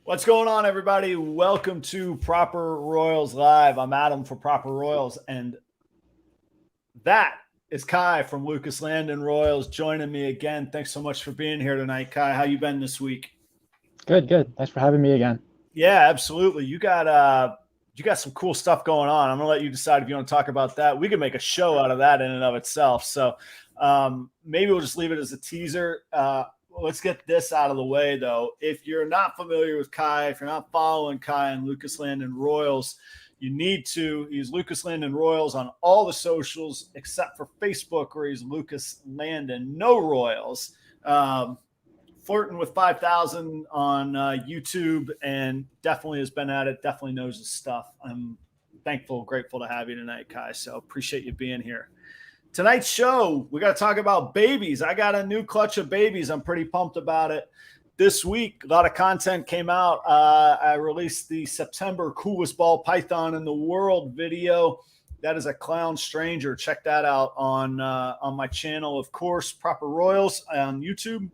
What's going on, everybody? Welcome to ProperRoyals Live. I'm Adam for ProperRoyals, and that is Kai from Lucas Landon Royals joining me again. Thanks so much for being here tonight, Kai. How you been this week? Good. Thanks for having me again. Yeah, absolutely. You got some cool stuff going on. I'm gonna let you decide if you want to talk about that. We could make a show out of that in and of itself. So maybe we'll just leave it as a teaser. Let's get this out of the way, though. If you're not familiar with Kai, if you're not following Kai and Lucas Landon Royals, you need to. He's Lucas Landon Royals on all the socials except for Facebook, where he's Lucas Landon No Royals. Flirting with 5,000 on YouTube, and definitely has been at it. Definitely knows his stuff. I'm grateful to have you tonight, Kai. So appreciate you being here. Tonight's show, we got to talk about babies. I got a new clutch of babies. I'm pretty pumped about it. This week, a lot of content came out. I released the September coolest ball python in the world video. That is a clown stranger. Check that out on my channel, of course, ProperRoyals on YouTube.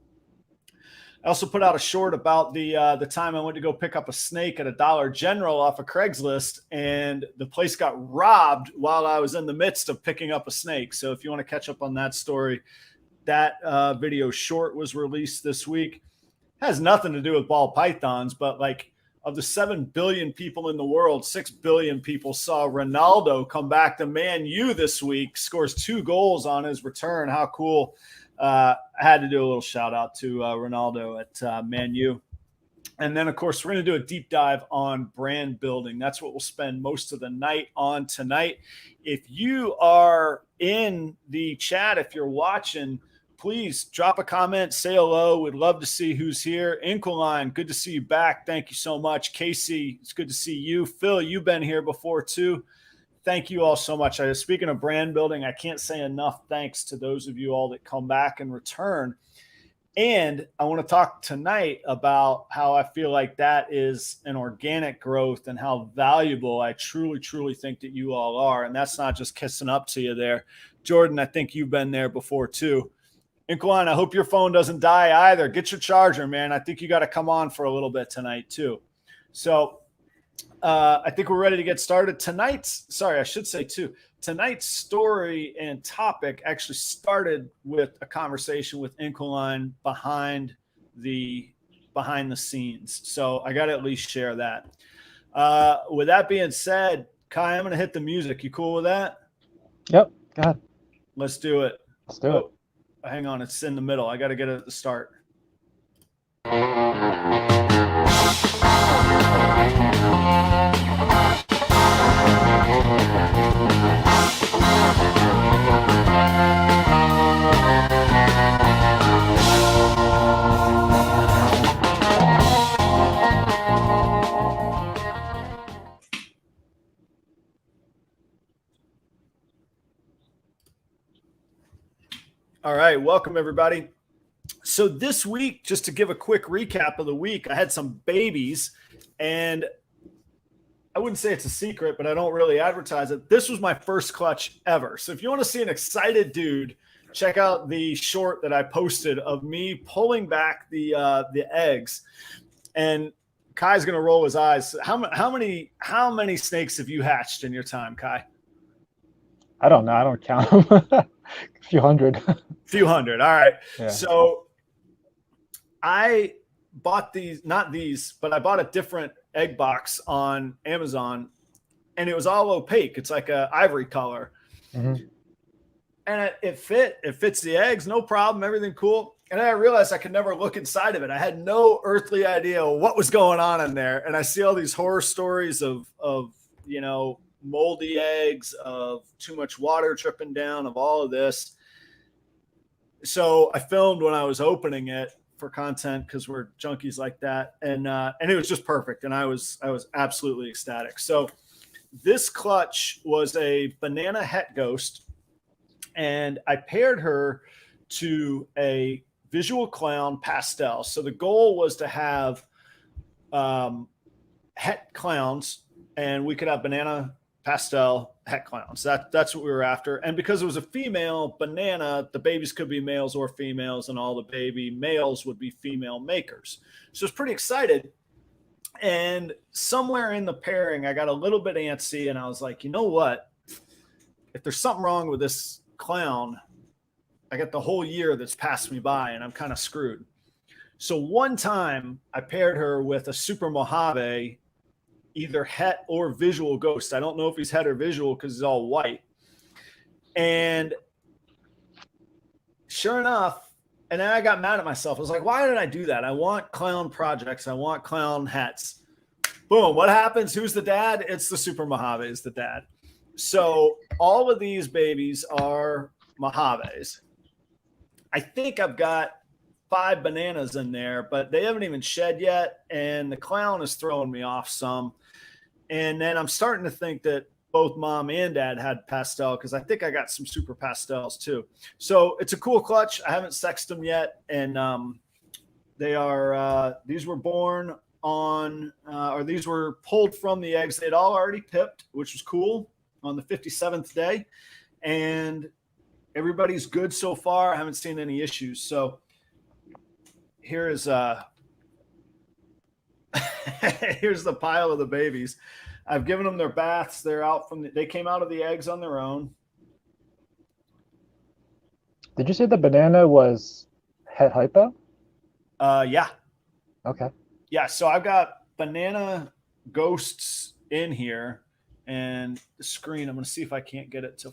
I also put out a short about the time I went to go pick up a snake at a Dollar General off of Craigslist, and the place got robbed while I was in the midst of picking up a snake. So if you want to catch up on that story, that video short was released this week. Has nothing to do with ball pythons, but like of the 7 billion people in the world, 6 billion people saw Ronaldo come back to Man U this week, scores 2 goals on his return. How cool. I had to do a little shout out to Ronaldo at Man U. And then, of course, we're going to do a deep dive on brand building. That's what we'll spend most of the night on tonight. If you are in the chat, if you're watching, please drop a comment, say hello. We'd love to see who's here. Inquiline, good to see you back. Thank you so much. Casey, it's good to see you. Phil, you've been here before too. Thank you all so much. Speaking of brand building, I can't say enough thanks to those of you all that come back and return. And I want to talk tonight about how I feel like that is an organic growth and how valuable I truly, truly think that you all are. And that's not just kissing up to you there. Jordan, I think you've been there before too. Inquiline, I hope your phone doesn't die either. Get your charger, man. I think you got to come on for a little bit tonight too. So I think we're ready to get started. Tonight's story and topic actually started with a conversation with Inquiline behind the scenes. So I got to at least share that. With that being said, Kai, I'm going to hit the music. You cool with that? Yep. Go ahead. Let's do it. Let's do it. Hang on. It's in the middle. I got to get it at the start. All right, welcome everybody. So this week, just to give a quick recap of the week, I had some babies, and I wouldn't say it's a secret, but I don't really advertise it. This was my first clutch ever. So if you want to see an excited dude, check out the short that I posted of me pulling back the eggs. And Kai's going to roll his eyes. How many snakes have you hatched in your time, Kai? I don't know. I don't count them. A few hundred. Few hundred. All right. Yeah. So I bought but I bought a different egg box on Amazon, and it was all opaque. It's like a ivory color. Mm-hmm. And it fits the eggs, no problem, everything cool. And then I realized I could never look inside of it. I had no earthly idea what was going on in there. And I see all these horror stories of moldy eggs, of too much water dripping down, of all of this. So I filmed when I was opening it for content, because we're junkies like that. And it was just perfect. And I was absolutely ecstatic. So this clutch was a banana het ghost, and I paired her to a visual clown pastel. So the goal was to have het clowns, and we could have banana pastel het clowns. That's what we were after. And because it was a female banana, the babies could be males or females, and all the baby males would be female makers. So I was pretty excited. And somewhere in the pairing, I got a little bit antsy, and I was like, you know what? If there's something wrong with this clown, I got the whole year that's passed me by, and I'm kind of screwed. So one time I paired her with a Super Mojave, either het or visual ghost. I don't know if he's het or visual because he's all white. And sure enough, and then I got mad at myself. I was like, why did I do that? I want clown projects. I want clown hats. Boom. What happens? Who's the dad? It's the Super Mojave is the dad. So all of these babies are Mojaves. I think I've got 5 bananas in there, but they haven't even shed yet. And the clown is throwing me off some. And then I'm starting to think that both mom and dad had pastel because I think I got some super pastels too. So it's a cool clutch. I haven't sexed them yet. And they are, these were born on, or these were pulled from the eggs. They'd all already pipped, which was cool on the 57th day. And everybody's good so far. I haven't seen any issues. So here is here's the pile of the babies. I've given them their baths. They're out from they came out of the eggs on their own. Did you say the banana was het hypo? Yeah. Okay. Yeah. So I've got banana ghosts in here, and the screen. I'm going to see if I can't get it to.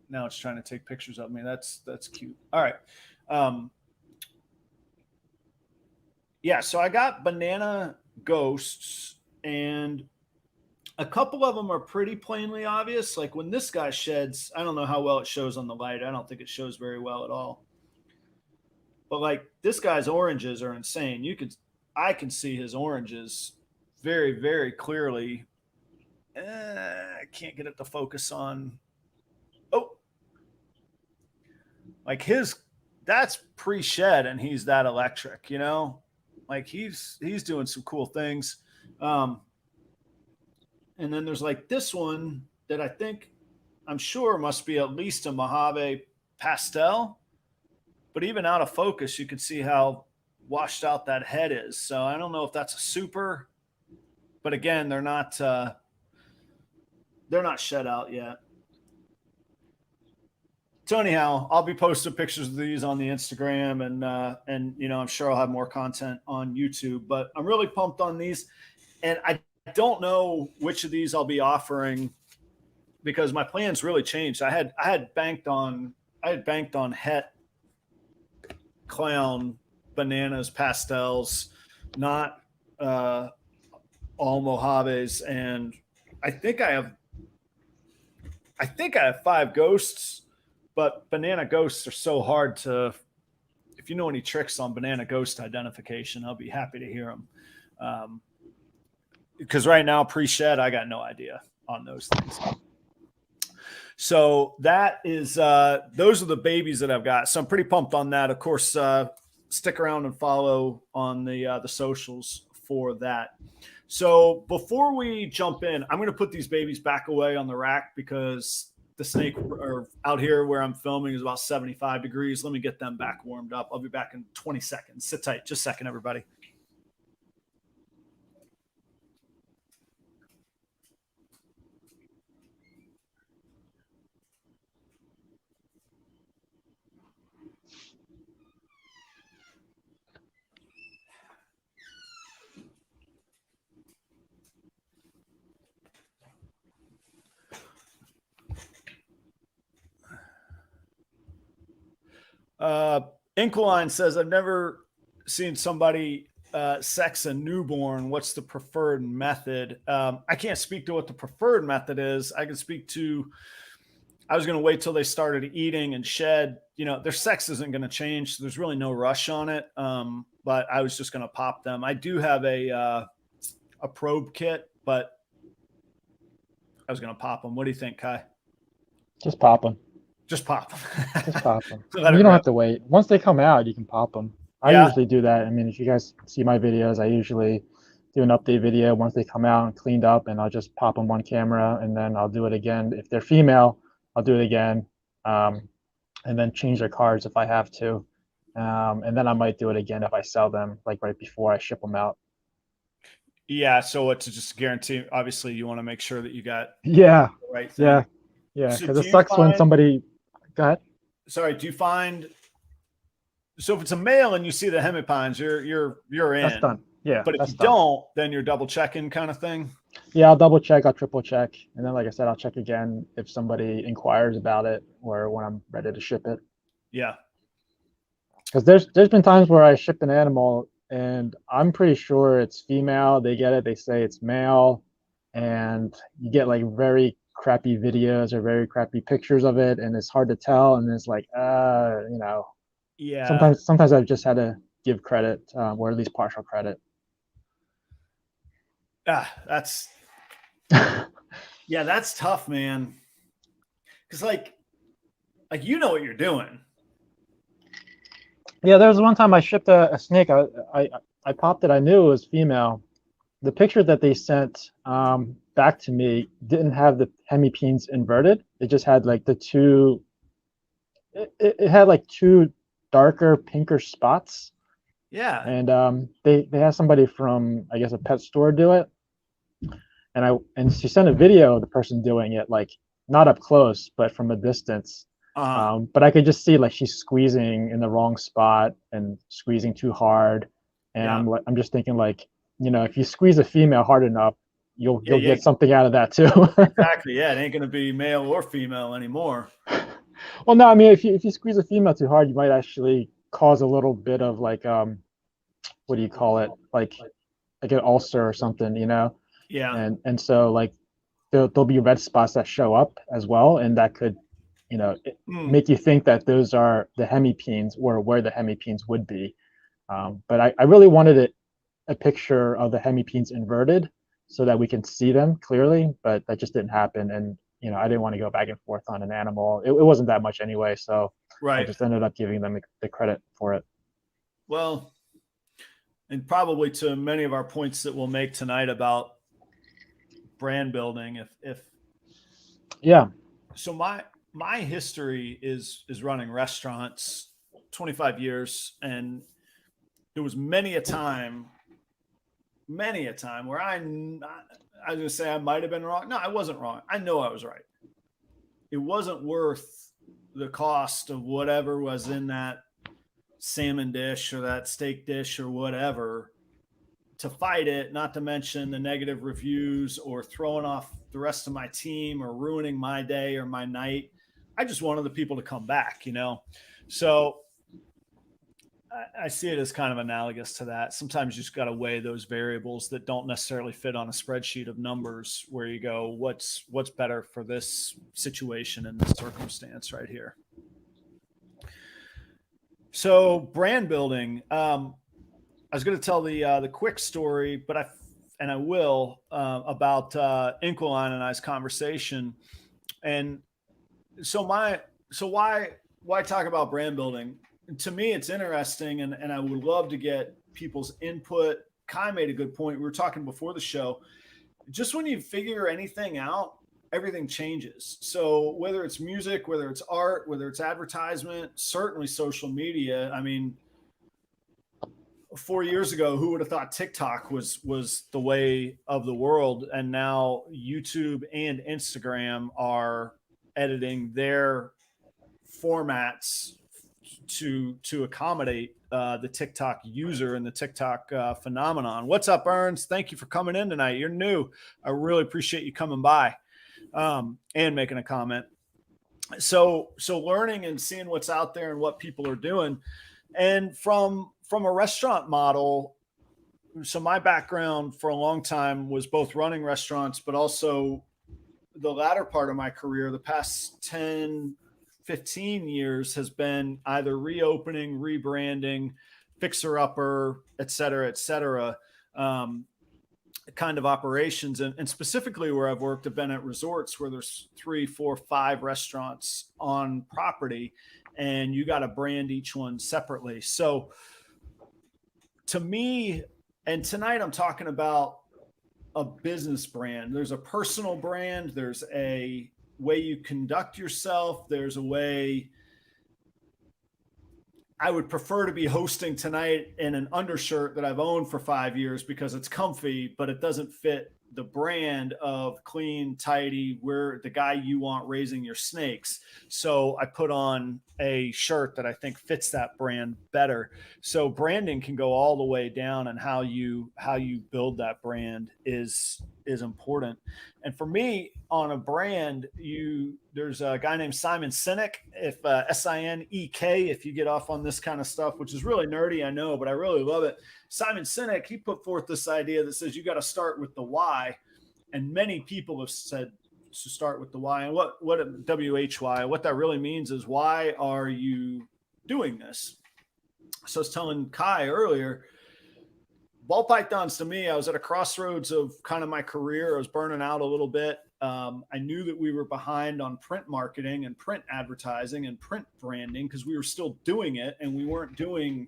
Now it's trying to take pictures of me. That's cute. All right. Yeah, so I got banana ghosts, and a couple of them are pretty plainly obvious. Like when this guy sheds, I don't know how well it shows on the light. I don't think it shows very well at all. But like this guy's oranges are insane. I can see his oranges very, very clearly. I can't get it to focus on. Oh, like that's pre-shed, and he's that electric, you know. Like he's doing some cool things. And then there's like this one that I'm sure must be at least a Mojave pastel, but even out of focus, you can see how washed out that head is. So I don't know if that's a super, but again, they're not shed out yet. So anyhow, I'll be posting pictures of these on the Instagram, and you know, I'm sure I'll have more content on YouTube. But I'm really pumped on these, and I don't know which of these I'll be offering because my plans really changed. I had banked on het, clown, bananas, pastels, not all Mojaves, and I think I have 5 ghosts. But banana ghosts are so hard to, if you know any tricks on banana ghost identification, I'll be happy to hear them. Because right now, pre-shed, I got no idea on those things. So that is, those are the babies that I've got. So I'm pretty pumped on that. Of course, stick around and follow on the socials for that. So before we jump in, I'm going to put these babies back away on the rack because the snake or out here where I'm filming is about 75 degrees. Let me get them back warmed up. I'll be back in 20 seconds. Sit tight. Just a second, everybody. Inkline says, I've never seen somebody sex a newborn. What's the preferred method? I can't speak to what the preferred method is. I can speak to, I was going to wait till they started eating and shed. You know, their sex isn't going to change, so there's really no rush on it. But I was just going to pop them. I do have a probe kit, but I was going to pop them. What do you think, Kai? Just pop them. Just pop them. Just pop them. You don't have to wait. Once they come out, you can pop them. I usually do that. I mean, if you guys see my videos, I usually do an update video once they come out and cleaned up, and I'll just pop them on camera, and then I'll do it again. If they're female, I'll do it again, and then change their cards if I have to. And then I might do it again if I sell them, like right before I ship them out. Yeah. So it's just a guarantee. Obviously, you want to make sure that you got Yeah, the right thing. yeah. So Because it do you sucks when find, somebody. Go ahead. sorry, do you find, so if it's a male and you see the hemipines, you're That's in. done. Yeah, But if you that's done. don't, then you're double checking kind of thing. Yeah, I'll double check. I'll triple check, and then, like I said, I'll check again if somebody inquires about it or when I'm ready to ship it. Yeah. Because there's been times where I ship an animal and I'm pretty sure it's female. They get it. They say it's male, and you get like very crappy videos or very crappy pictures of it, and it's hard to tell. And it's like, Yeah. sometimes I've just had to give credit, or at least partial credit. That's yeah, that's tough, man. Because like you know what you're doing. Yeah, there was one time I shipped a snake. I I popped it. I knew it was female. The picture that they sent back to me didn't have the hemipenes inverted. It just had like the two. It had like two darker, pinker spots, Yeah. and they had somebody from, I guess, a pet store do it, and she sent a video of the person doing it, like not up close, but from a distance. Uh-huh. But I could just see like she's squeezing in the wrong spot and squeezing too hard, and Yeah. I'm just thinking like, if you squeeze a female hard enough, Yeah. you'll Yeah. get something out of that too. Exactly. Yeah. It ain't gonna be male or female anymore. Well, no, I mean, if you squeeze a female too hard, you might actually cause a little bit of like what do you call it, like an ulcer or something, Yeah. and so like there'll be red spots that show up as well, and that could, Mm. make you think that those are the hemipenes or where the hemipenes would be. But I really wanted a picture of the hemipenes inverted so that we can see them clearly, but that just didn't happen. And, I didn't want to go back and forth on an animal. It wasn't that much anyway. So I Right. just ended up giving them the credit for it. Well, and probably to many of our points that we'll make tonight about brand building, if Yeah. so my history is running restaurants 25 years, and there was many a time where I was going to say I might have been wrong. No, I wasn't wrong. I know I was right. It wasn't worth the cost of whatever was in that salmon dish or that steak dish or whatever to fight it, not to mention the negative reviews or throwing off the rest of my team or ruining my day or my night. I just wanted the people to come back, So I see it as kind of analogous to that. Sometimes you just got to weigh those variables that don't necessarily fit on a spreadsheet of numbers where you go, what's better for this situation and this circumstance right here. So brand building, I was going to tell the quick story, but I will about Inquiline and I's conversation. And so why talk about brand building? To me, it's interesting, and I would love to get people's input. Kai made a good point. We were talking before the show. Just when you figure anything out, everything changes. So whether it's music, whether it's art, whether it's advertisement, certainly social media. I mean, 4 years ago, who would have thought TikTok was the way of the world? And now YouTube and Instagram are editing their formats to accommodate the TikTok user and the TikTok phenomenon. What's up, Ernst? Thank you for coming in tonight. You're new. I really appreciate you coming by and making a comment. So learning and seeing what's out there and what people are doing. And from a restaurant model, so my background for a long time was both running restaurants, but also the latter part of my career, the past 10, 15 years has been either reopening, rebranding, fixer-upper, et cetera, kind of operations. And specifically where I've worked, I've been at resorts where there's 3, 4, 5 restaurants on property, and you got to brand each one separately. So to me, and tonight I'm talking about a business brand. There's a personal brand. There's a way you conduct yourself. There's a way I would prefer to be hosting tonight in an undershirt that I've owned for 5 years because it's comfy, but it doesn't fit the brand of clean, tidy, we're the guy you want raising your snakes. So I put on a shirt that I think fits that brand better. So branding can go all the way down, and how you build that brand is important. And for me, on a brand, there's a guy named Simon Sinek. If Sinek, if you get off on this kind of stuff, which is really nerdy, I know, but I really love it. Simon Sinek, he put forth this idea that says you got to start with the why, and many people have said to start with the why. And what WHY, what that really means is, why are you doing this? So I was telling Kai earlier, ball pythons to me, I was at a crossroads of kind of my career. I was burning out a little bit. I knew that we were behind on print marketing and print advertising and print branding because we were still doing it, and we weren't doing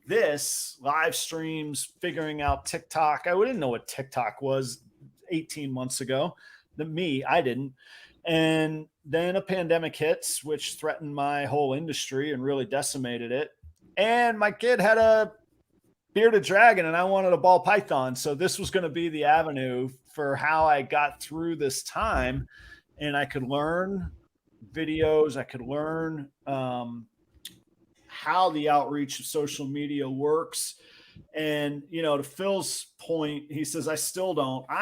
this live streams, figuring out TikTok. I didn't know what TikTok was 18 months ago. I didn't. And then a pandemic hits, which threatened my whole industry and really decimated it. And my kid had a bearded dragon, and I wanted a ball python. So this was going to be the avenue for how I got through this time. And I could learn videos. I could learn how the outreach of social media works. And, to Phil's point, he says, I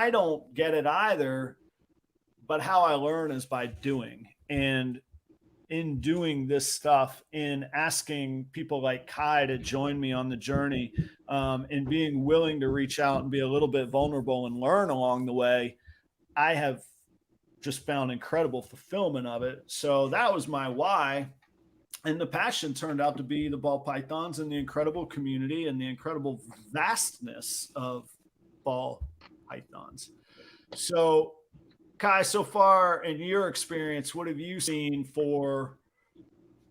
don't get it either, but how I learn is by doing. And in doing this stuff, in asking people like Kai to join me on the journey, and being willing to reach out and be a little bit vulnerable and learn along the way, I have just found incredible fulfillment of it. So that was my why. And the passion turned out to be the ball pythons and the incredible community and the incredible vastness of ball pythons. So, Kai, so far in your experience, what have you seen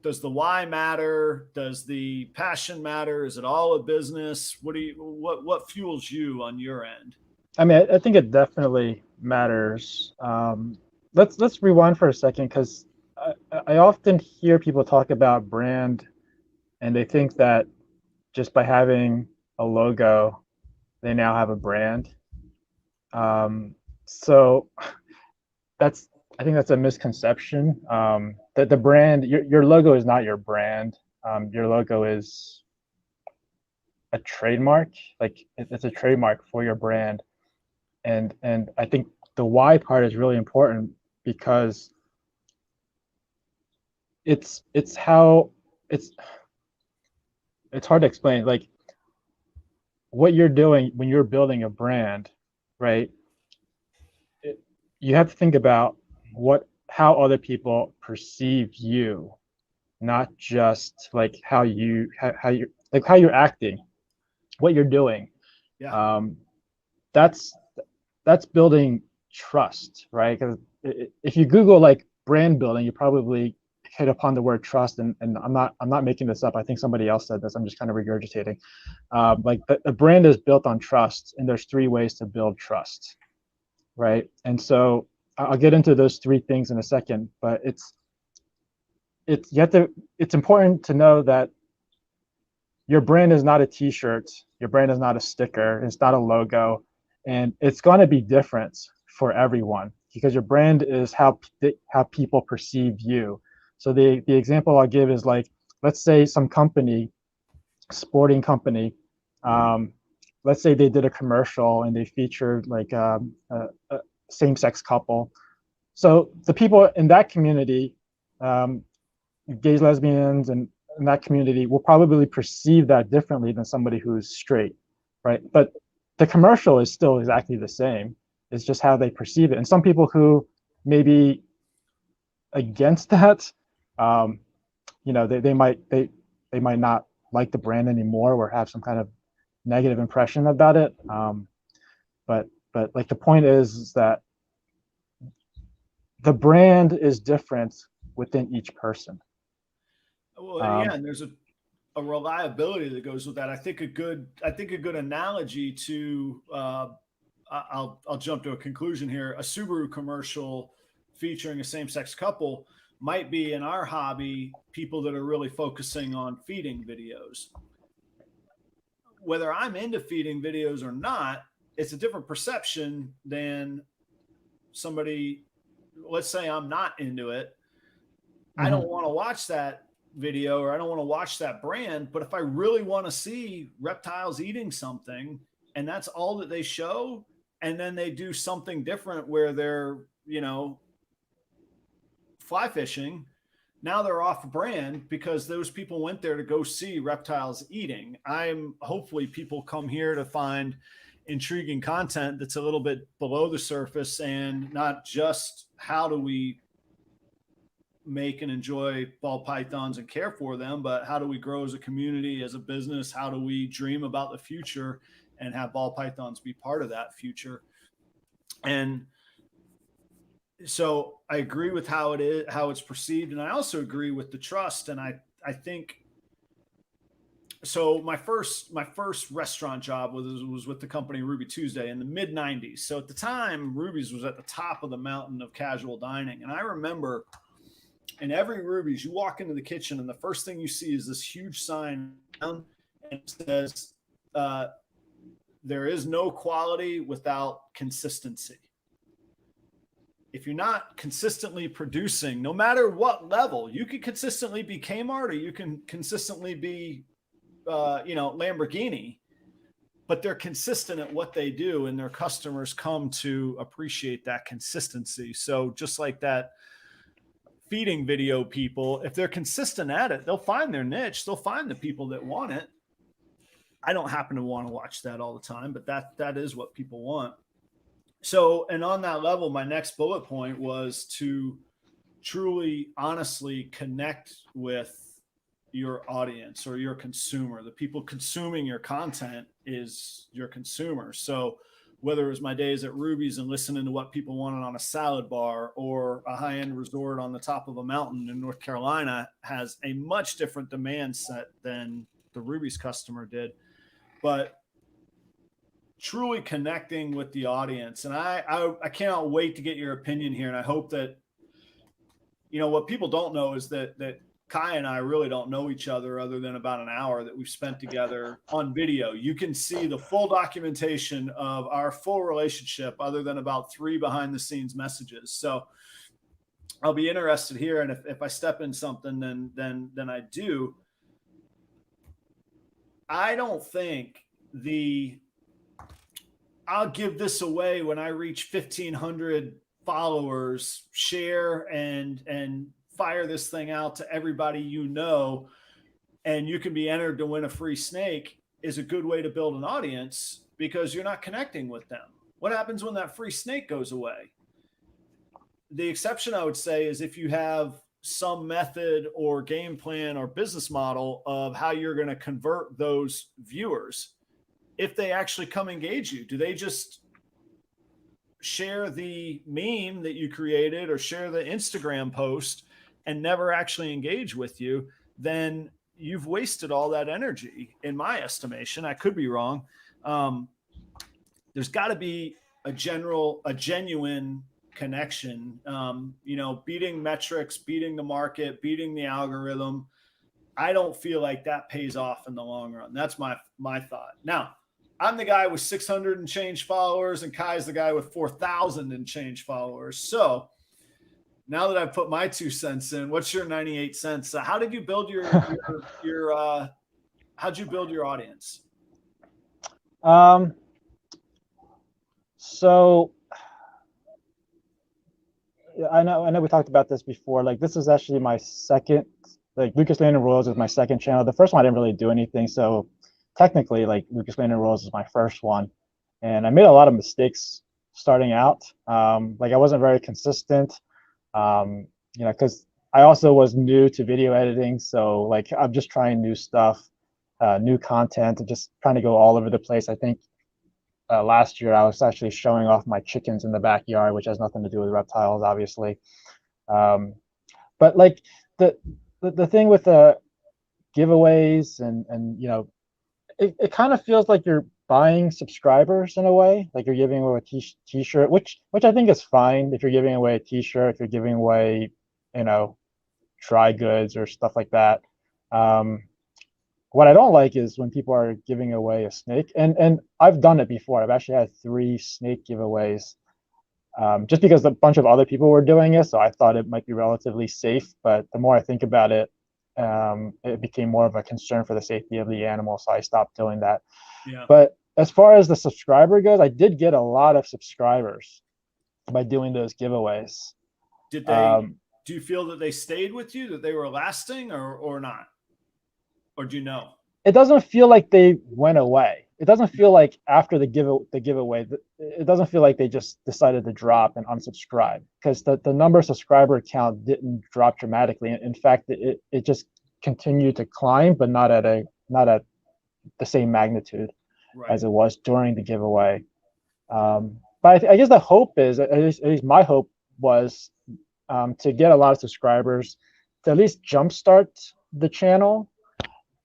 does the why matter? Does the passion matter? Is it all a business? What fuels you on your end? I mean, I think it definitely matters. Let's rewind for a second, because I often hear people talk about brand, and they think that just by having a logo, they now have a brand. So I think that's a misconception. That the brand, your logo is not your brand. Your logo is a trademark. Like, it's a trademark for your brand. And I think the why part is really important, because it's hard to explain. Like, what you're doing when you're building a brand, right? You have to think about how other people perceive you, not just like how you're acting, what you're doing. Yeah. That's building trust, right? Because if you Google like brand building, you probably hit upon the word trust, and I'm not making this up. I think somebody else said this. I'm just kind of regurgitating. Like the brand is built on trust, and there's 3 ways to build trust, right? And so I'll get into those 3 things in a second, but it's important to know that your brand is not a t-shirt, your brand is not a sticker, it's not a logo, and it's going to be different for everyone, because your brand is how people perceive you. So the example I'll give is, like, let's say some company, sporting company, let's say they did a commercial and they featured like a same-sex couple. So the people in that community, gays, lesbians, and in that community will probably perceive that differently than somebody who's straight, right? But the commercial is still exactly the same. It's just how they perceive it. And some people who may be against that, they might not like the brand anymore, or have some kind of negative impression about it. But like, the point is that the brand is different within each person. Well, yeah, and there's a reliability that goes with that. I think a good analogy to I'll jump to a conclusion here. A Subaru commercial featuring a same-sex couple might be in our hobby people that are really focusing on feeding videos. Whether I'm into feeding videos or not, it's a different perception than somebody. Let's say I'm not into it. I don't want to watch that video, or I don't want to watch that brand. But if I really want to see reptiles eating something, and that's all that they show, and then they do something different where they're, fly fishing, now they're off brand because those people went there to go see reptiles eating. Hopefully people come here to find intriguing content that's a little bit below the surface, and not just how do we make and enjoy ball pythons and care for them, but how do we grow as a community, as a business? How do we dream about the future and have ball pythons be part of that future? And so I agree with how it is, how it's perceived. And I also agree with the trust. And I think, so my first restaurant job was with the company Ruby Tuesday in the mid 90s. So at the time, Ruby's was at the top of the mountain of casual dining. And I remember in every Ruby's, you walk into the kitchen and the first thing you see is this huge sign, and it says, there is no quality without consistency. If you're not consistently producing, no matter what level, you can consistently be Kmart or you can consistently be, Lamborghini, but they're consistent at what they do, and their customers come to appreciate that consistency. So just like that feeding video people, if they're consistent at it, they'll find their niche. They'll find the people that want it. I don't happen to want to watch that all the time, but that is what people want. So, and on that level, my next bullet point was to truly, honestly connect with your audience or your consumer. The people consuming your content is your consumer. So whether it was my days at Ruby's and listening to what people wanted on a salad bar, or a high-end resort on the top of a mountain in North Carolina has a much different demand set than the Ruby's customer did. But truly connecting with the audience. And I cannot wait to get your opinion here. And I hope that, what people don't know is that Kai and I really don't know each other other than about an hour that we've spent together on video. You can see the full documentation of our full relationship other than about 3 behind the scenes messages. So I'll be interested here. And if I step in something, then I do. I don't think I'll give this away when I reach 1,500 followers, share and fire this thing out to everybody, and you can be entered to win a free snake, is a good way to build an audience, because you're not connecting with them. What happens when that free snake goes away? The exception, I would say, is if you have some method or game plan or business model of how you're going to convert those viewers. If they actually come engage you, do they just share the meme that you created or share the Instagram post and never actually engage with you? Then you've wasted all that energy, in my estimation. I could be wrong. There's got to be a genuine connection, beating metrics, beating the market, beating the algorithm. I don't feel like that pays off in the long run. That's my thought. Now, I'm the guy with 600 and change followers, and Kai's the guy with 4,000 and change followers. So now that I've put my 2 cents in, what's your 98 cents? How did you build how'd you build your audience? So I know we talked about this before. Like, this is actually my second, like Lucas Landon Royals is my second channel. The first one I didn't really do anything. So technically, like, Lucas Landon Royals is my first one. And I made a lot of mistakes starting out. Like, I wasn't very consistent, because I also was new to video editing. So like, I'm just trying new stuff, new content, and just trying to go all over the place. I think last year I was actually showing off my chickens in the backyard, which has nothing to do with reptiles, obviously. But like the thing with the giveaways and it kind of feels like you're buying subscribers in a way. Like, you're giving away a t-shirt, which I think is fine if you're giving away a t-shirt, if you're giving away, dry goods or stuff like that. What I don't like is when people are giving away a snake, and I've done it before. I've actually had 3 snake giveaways, just because a bunch of other people were doing it, so I thought it might be relatively safe. But the more I think about it, it became more of a concern for the safety of the animal, so I stopped doing that. Yeah. But as far as the subscriber goes, I did get a lot of subscribers by doing those giveaways. Did they? Do you feel that they stayed with you, that they were lasting, or not? Or do you know? It doesn't feel like they went away. It doesn't feel like after the giveaway, it doesn't feel like they just decided to drop and unsubscribe, because the number of subscriber count didn't drop dramatically. In fact, it just continued to climb, but not at the same magnitude as it was during the giveaway. But I guess the hope is, at least my hope was, to get a lot of subscribers to at least jumpstart the channel.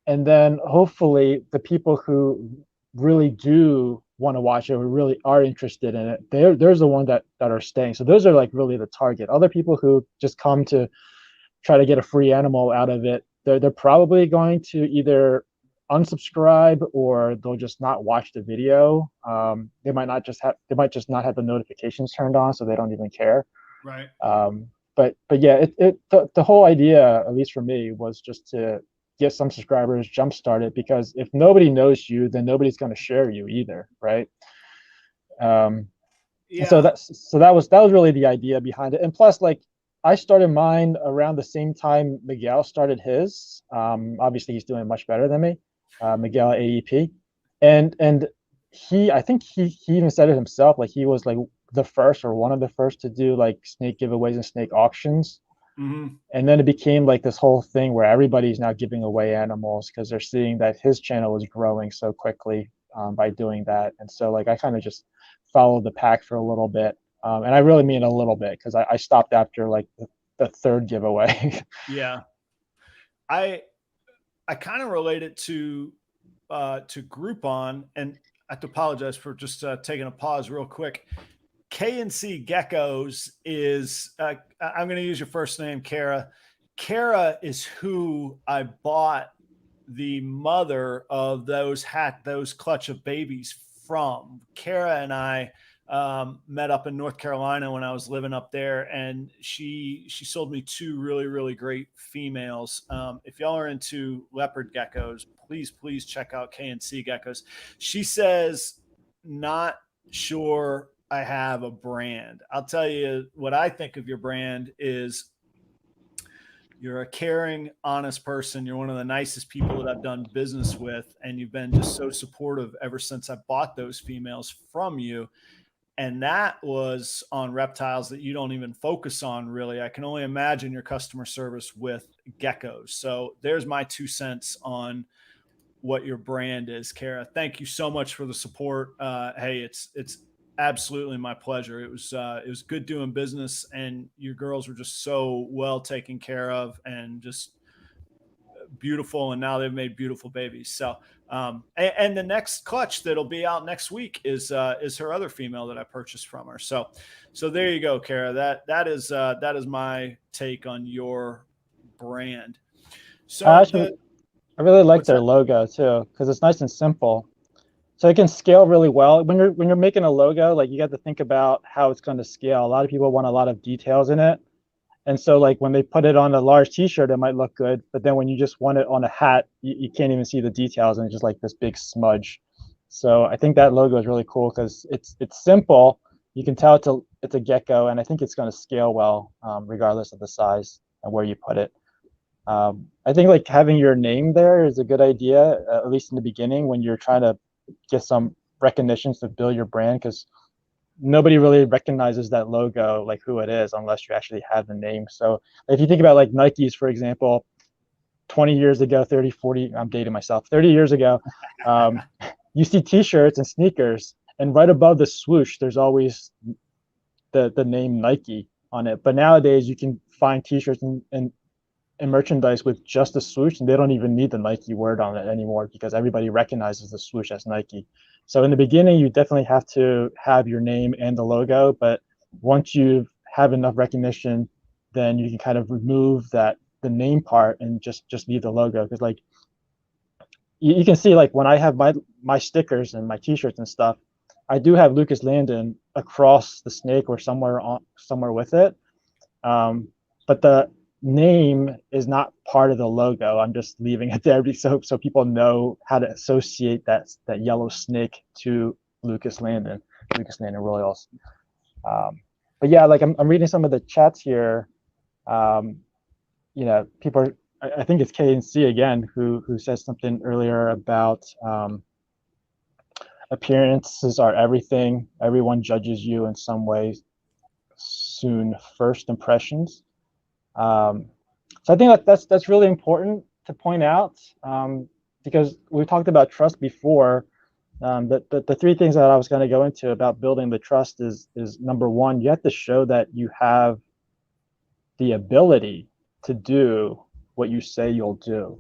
And then hopefully the people who really do want to watch it, who really are interested in it, there's the ones that are staying. So those are like really the target. Other people who just come to try to get a free animal out of it, they're probably going to either unsubscribe, or they'll just not watch the video. They might just not have the notifications turned on, so they don't even care. Right. But yeah, the whole idea, at least for me, was just to get some subscribers, jumpstart it, because if nobody knows you, then nobody's going to share you either, right? Yeah. So that was really the idea behind it. And plus, like, I started mine around the same time Miguel started his. Obviously, he's doing much better than me, Miguel at AEP, and I think he even said it himself, like he was like the first or one of the first to do like snake giveaways and snake auctions. Mm-hmm. And then it became like this whole thing where everybody's now giving away animals because they're seeing that his channel is growing so quickly by doing that. And so like I kind of just followed the pack for a little bit. And I really mean a little bit, because I stopped after like the 3rd giveaway. Yeah. I kind of relate it to Groupon, and I have to apologize for just taking a pause real quick. KNC Geckos is, I'm going to use your first name, Kara. Kara is who I bought the mother of those clutch of babies from. Kara and I met up in North Carolina when I was living up there, and she sold me 2 really, really great females. If y'all are into leopard geckos, please check out KNC Geckos. She says, not sure I have a brand. I'll tell you what I think of your brand is, you're a caring, honest person. You're one of the nicest people that I've done business with, and you've been just so supportive ever since I bought those females from you. And that was on reptiles that you don't even focus on, really. I can only imagine your customer service with geckos. So there's my 2 cents on what your brand is, Kara. Thank you so much for the support. Hey, it's absolutely my pleasure. It was good doing business, and your girls were just so well taken care of and just beautiful. And now they've made beautiful babies. So, and the next clutch that'll be out next week is her other female that I purchased from her. So there you go, Kara. That is my take on your brand. So I really like their logo too, because it's nice and simple. So it can scale really well. When you're making a logo, like you got to think about how it's going to scale. A lot of people want a lot of details in it. And so like when they put it on a large t-shirt, it might look good. But then when you just want it on a hat, you can't even see the details, and it's just like this big smudge. So I think that logo is really cool because it's simple. You can tell it's a gecko, and I think it's going to scale well regardless of the size and where you put it. I think like having your name there is a good idea, at least in the beginning when you're trying to get some recognition to build your brand, because nobody really recognizes that logo, like who it is, unless you actually have the name. So if you think about like Nikes, for example, 20 years ago, 30, 40, I'm dating myself, 30 years ago, you see t-shirts and sneakers, and right above the swoosh, there's always the name Nike on it. But nowadays you can find t-shirts and merchandise with just the swoosh, and they don't even need the Nike word on it anymore because everybody recognizes the swoosh as Nike. So in the beginning, you definitely have to have your name and the logo, but once you have enough recognition, then you can kind of remove that the name part and just leave the logo. Because like you can see, like when I have my stickers and my t-shirts and stuff, I do have Lucas Landon across the snake or somewhere with it. But the name is not part of the logo. I'm just leaving it there so people know how to associate that yellow snake to Lucas Landon Royals. But yeah, like I'm reading some of the chats here. People are, I think it's KNC again who says something earlier about appearances are everything. Everyone judges you in some way. Soon first impressions. So I think that's really important to point out, because we talked about trust before. The three things that I was going to go into about building the trust is number one, you have to show that you have the ability to do what you say you'll do,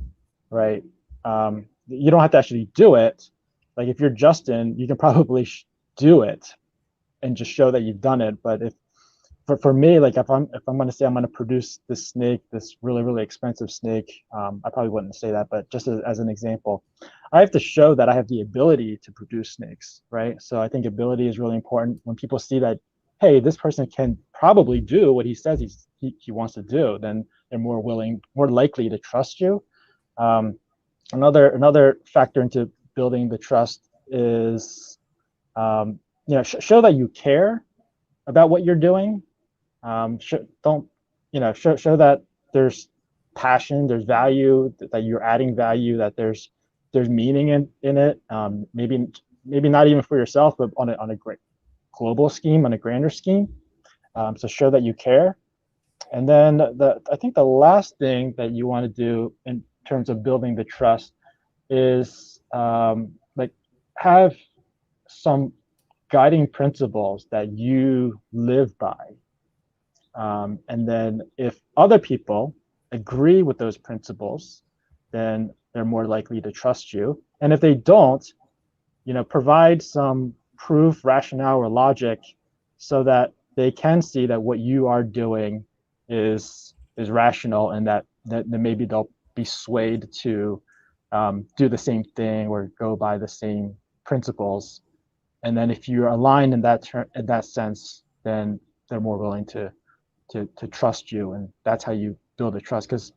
right? You don't have to actually do it. Like if you're Justin, you can probably do it and just show that you've done it. But if for me, like if I'm going to say I'm going to produce this snake, this really, really expensive snake, I probably wouldn't say that, but just as an example, I have to show that I have the ability to produce snakes, right? So I think ability is really important. When people see that, hey, this person can probably do what he says he wants to do, then they're more likely to trust you. Another factor into building the trust is, show that you care about what you're doing. Show that there's passion, there's value, that you're adding value, that there's meaning in it. Maybe not even for yourself, but on a great global scheme, on a grander scheme. So show that you care. And then I think the last thing that you want to do in terms of building the trust is like have some guiding principles that you live by. And then if other people agree with those principles, then they're more likely to trust you. And if they don't, provide some proof, rationale, or logic so that they can see that what you are doing is rational, and that maybe they'll be swayed to do the same thing or go by the same principles. And then if you're aligned in that sense, then they're more willing to trust you, and that's how you build a trust. Because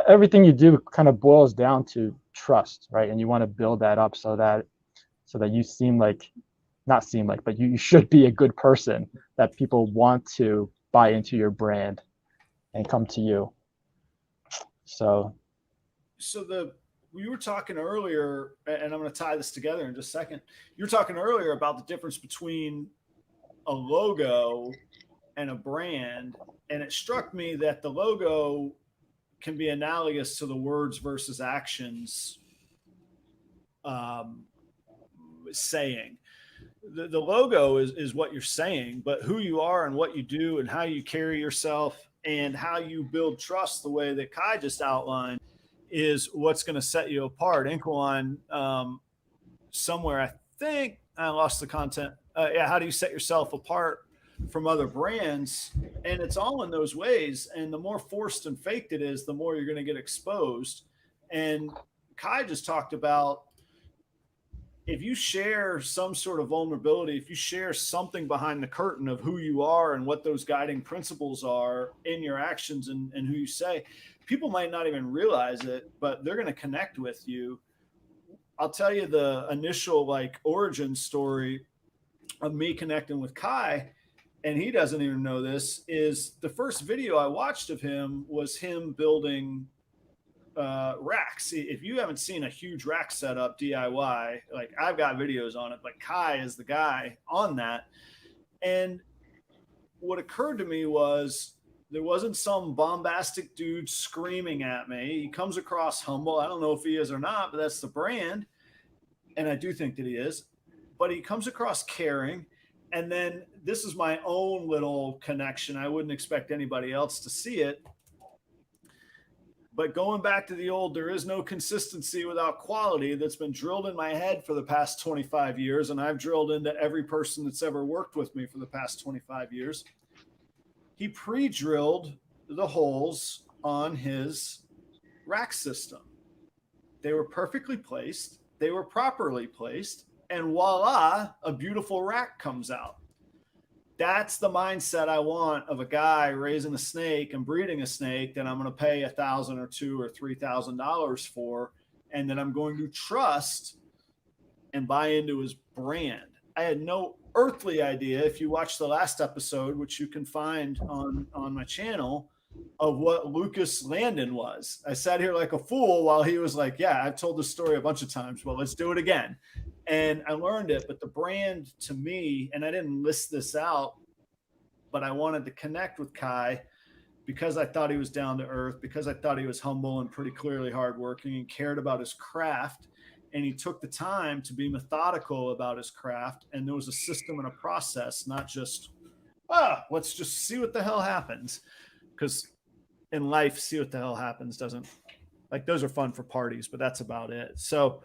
everything you do kind of boils down to trust, right? And you want to build that up so that you but you should be a good person that people want to buy into your brand and come to you. So you were talking earlier, and I'm going to tie this together in just a second. You were talking earlier about the difference between a logo and a brand, and it struck me that the logo can be analogous to the words versus actions saying. The logo is what you're saying, but who you are and what you do and how you carry yourself and how you build trust the way that Kai just outlined is what's going to set you apart. Inquine, somewhere, I think I lost the content. How do you set yourself apart from other brands? And it's all in those ways. And the more forced and faked it is, the more you're going to get exposed. And Kai just talked about, if you share some sort of vulnerability, if you share something behind the curtain of who you are and what those guiding principles are in your actions and who you say, people might not even realize it, but they're going to connect with you. I'll tell you the initial origin story of me connecting with Kai, and he doesn't even know this, is the first video I watched of him was him building racks. If you haven't seen a huge rack setup DIY, I've got videos on it, but Kai is the guy on that. And what occurred to me was there wasn't some bombastic dude screaming at me. He comes across humble. I don't know if he is or not, but that's the brand. And I do think that he is, but he comes across caring. And then this is my own little connection. I wouldn't expect anybody else to see it. But going back to the old, there is no consistency without quality, that's been drilled in my head for the past 25 years. And I've drilled into every person that's ever worked with me for the past 25 years. He pre-drilled the holes on his rack system. They were perfectly placed. They were properly placed. And voila, a beautiful rack comes out. That's the mindset I want of a guy raising a snake and breeding a snake that I'm going to pay $1,000 or $2,000 or $3,000 for, and that I'm going to trust and buy into his brand. I had no earthly idea, if you watch the last episode, which you can find on my channel, of what Lucas Landon was. I sat here like a fool while he was like, yeah, I've told this story a bunch of times, but let's do it again. And I learned it. But the brand to me, and I didn't list this out, but I wanted to connect with Kai because I thought he was down to earth, because I thought he was humble and pretty clearly hardworking and cared about his craft. And he took the time to be methodical about his craft. And there was a system and a process, not just, let's just see what the hell happens. Because in life, see what the hell happens doesn't, like, those are fun for parties, but that's about it. So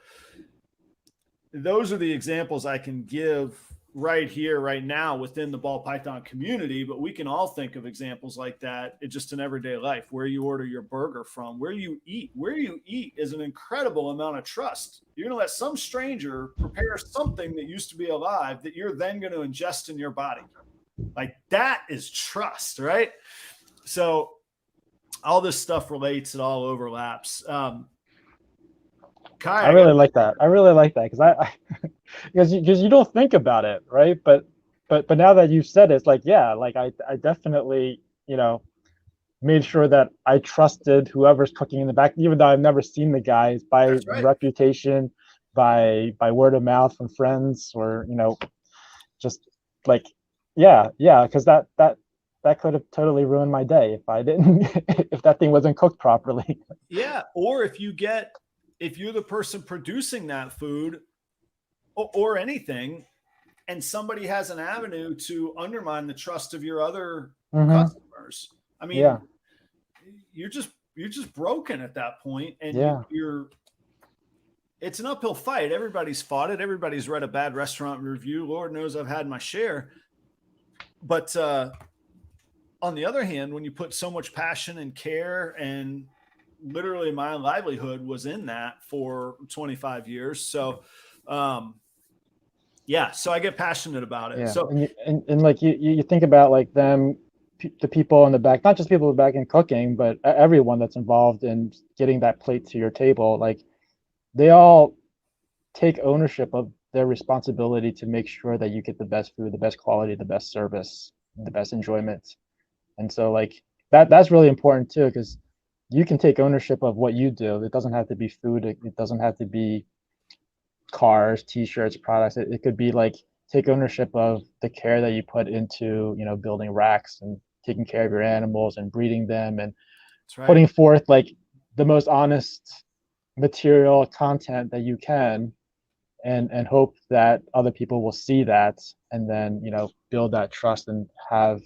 those are the examples I can give right here, right now within the ball python community, but we can all think of examples like that just in everyday life, where you order your burger from, where you eat is an incredible amount of trust. You're going to let some stranger prepare something that used to be alive that you're then going to ingest in your body. Like, that is trust, right? So all this stuff relates, it all overlaps. Kai, I really like that. I really like that because you don't think about it, right? But now that you've said it, it's like, yeah, like I definitely, made sure that I trusted whoever's cooking in the back, even though I've never seen the guys, by reputation, by word of mouth from friends, or just like, yeah, because that could have totally ruined my day if I didn't, if that thing wasn't cooked properly. Yeah, or if you're the person producing that food or anything, and somebody has an avenue to undermine the trust of your other customers, I mean, you're just broken at that point, and it's an uphill fight. Everybody's fought it. Everybody's read a bad restaurant review. Lord knows I've had my share. But on the other hand, when you put so much passion and care, and literally my livelihood was in that for 25 years. So, so I get passionate about it. Yeah. So, and like you think about like them, the people in the back, not just people in the back in cooking, but everyone that's involved in getting that plate to your table, like they all take ownership of their responsibility to make sure that you get the best food, the best quality, the best service, the best enjoyment. And so like that's really important too, because you can take ownership of what you do. It doesn't have to be food. It doesn't have to be cars, t-shirts, products. It could be like, take ownership of the care that you put into, building racks and taking care of your animals and breeding them, and putting forth like the most honest material content that you can, and hope that other people will see that, and then, build that trust and have,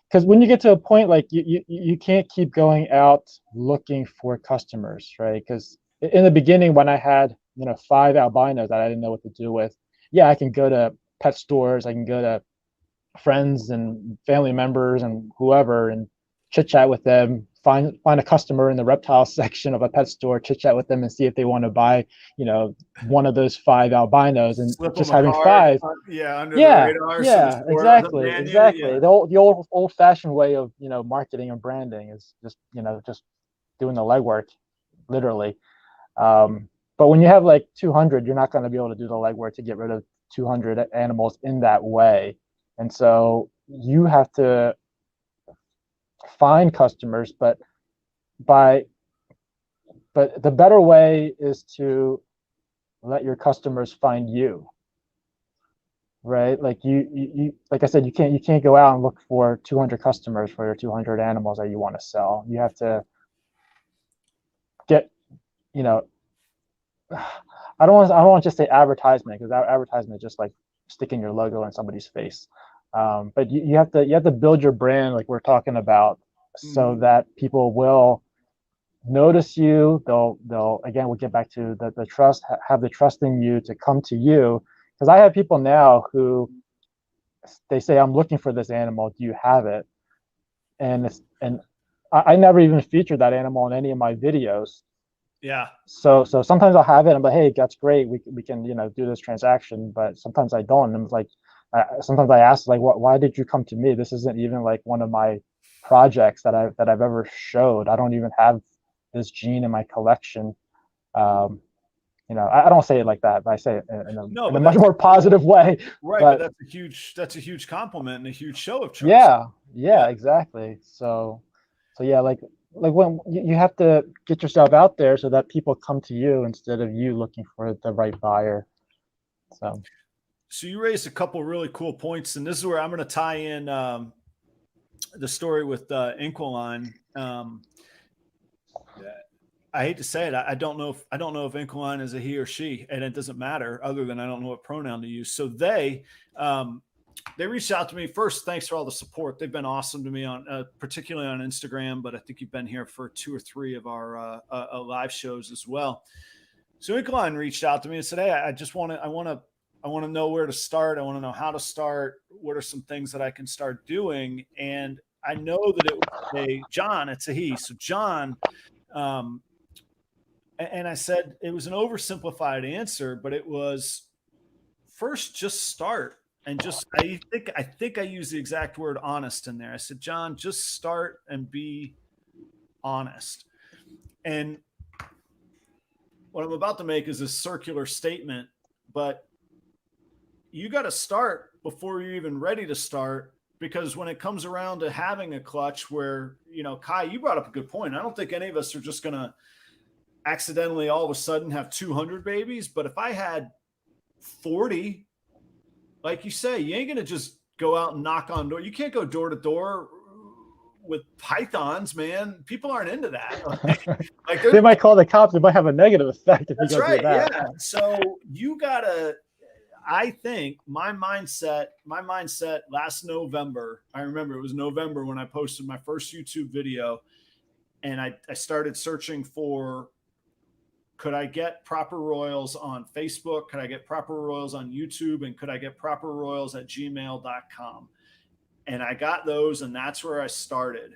because when you get to a point like you can't keep going out looking for customers, right? Because in the beginning, when I had 5 albinos that I didn't know what to do with, I can go to pet stores, I can go to friends and family members and whoever and chit chat with them, find a customer in the reptile section of a pet store, chit chat with them and see if they want to buy one of those 5 albinos, and slip just having 5 under the radar. Exactly. The old fashioned way of marketing and branding is just just doing the legwork, literally. But when you have like 200, you're not going to be able to do the legwork to get rid of 200 animals in that way. And so you have to find customers, but the better way is to let your customers find you, right? Like you like I said, you can't go out and look for 200 customers for your 200 animals that you want to sell. You have to get, I don't want to just say advertisement, because advertisement is just like sticking your logo in somebody's face. But you have to build your brand, like we're talking about, so that people will notice you. They'll again, we'll get back to the trust, have the trust in you to come to you. Because I have people now who, they say, I'm looking for this animal, do you have it? And I never even featured that animal in any of my videos. Yeah. So sometimes I'll have it and I'm like, hey, that's great. We can, do this transaction, but sometimes I don't. And it's like, sometimes I ask like, why did you come to me? This isn't even like one of my projects that I've ever showed. I don't even have this gene in my collection. Um, I don't say it like that, but I say it in a much more positive way. Right, but But that's a huge compliment and a huge show of trust. yeah, exactly. So yeah, like when you have to get yourself out there so that people come to you instead of you looking for the right buyer. So you raised a couple really cool points, and this is where I'm going to tie in the story with Inquiline. I hate to say it. I don't know if Inquiline is a he or she, and it doesn't matter other than I don't know what pronoun to use. So they reached out to me first. Thanks for all the support. They've been awesome to me on, particularly on Instagram, but I think you've been here for 2 or 3 of our live shows as well. So Inquiline reached out to me and said, "Hey, I want to know where to start. I want to know how to start. What are some things that I can start doing?" And I know that it was a John. It's a he. So John. And I said it was an oversimplified answer, but it was first just start and just I think I used the exact word honest in there. I said, John, just start and be honest. And what I'm about to make is a circular statement, but you got to start before you're even ready to start, because when it comes around to having a clutch where, Kai, you brought up a good point. I don't think any of us are just going to accidentally all of a sudden have 200 babies. But if I had 40, like you say, you ain't going to just go out and knock on door. You can't go door to door with pythons, man. People aren't into that. Like they might call the cops. It might have a negative effect if you go right, do that. Yeah. So you gotta, I think my mindset last November, I remember it was November when I posted my first YouTube video, and I started searching for, could I get ProperRoyals on Facebook? Could I get ProperRoyals on YouTube? And could I get ProperRoyals at gmail.com? And I got those, and that's where I started.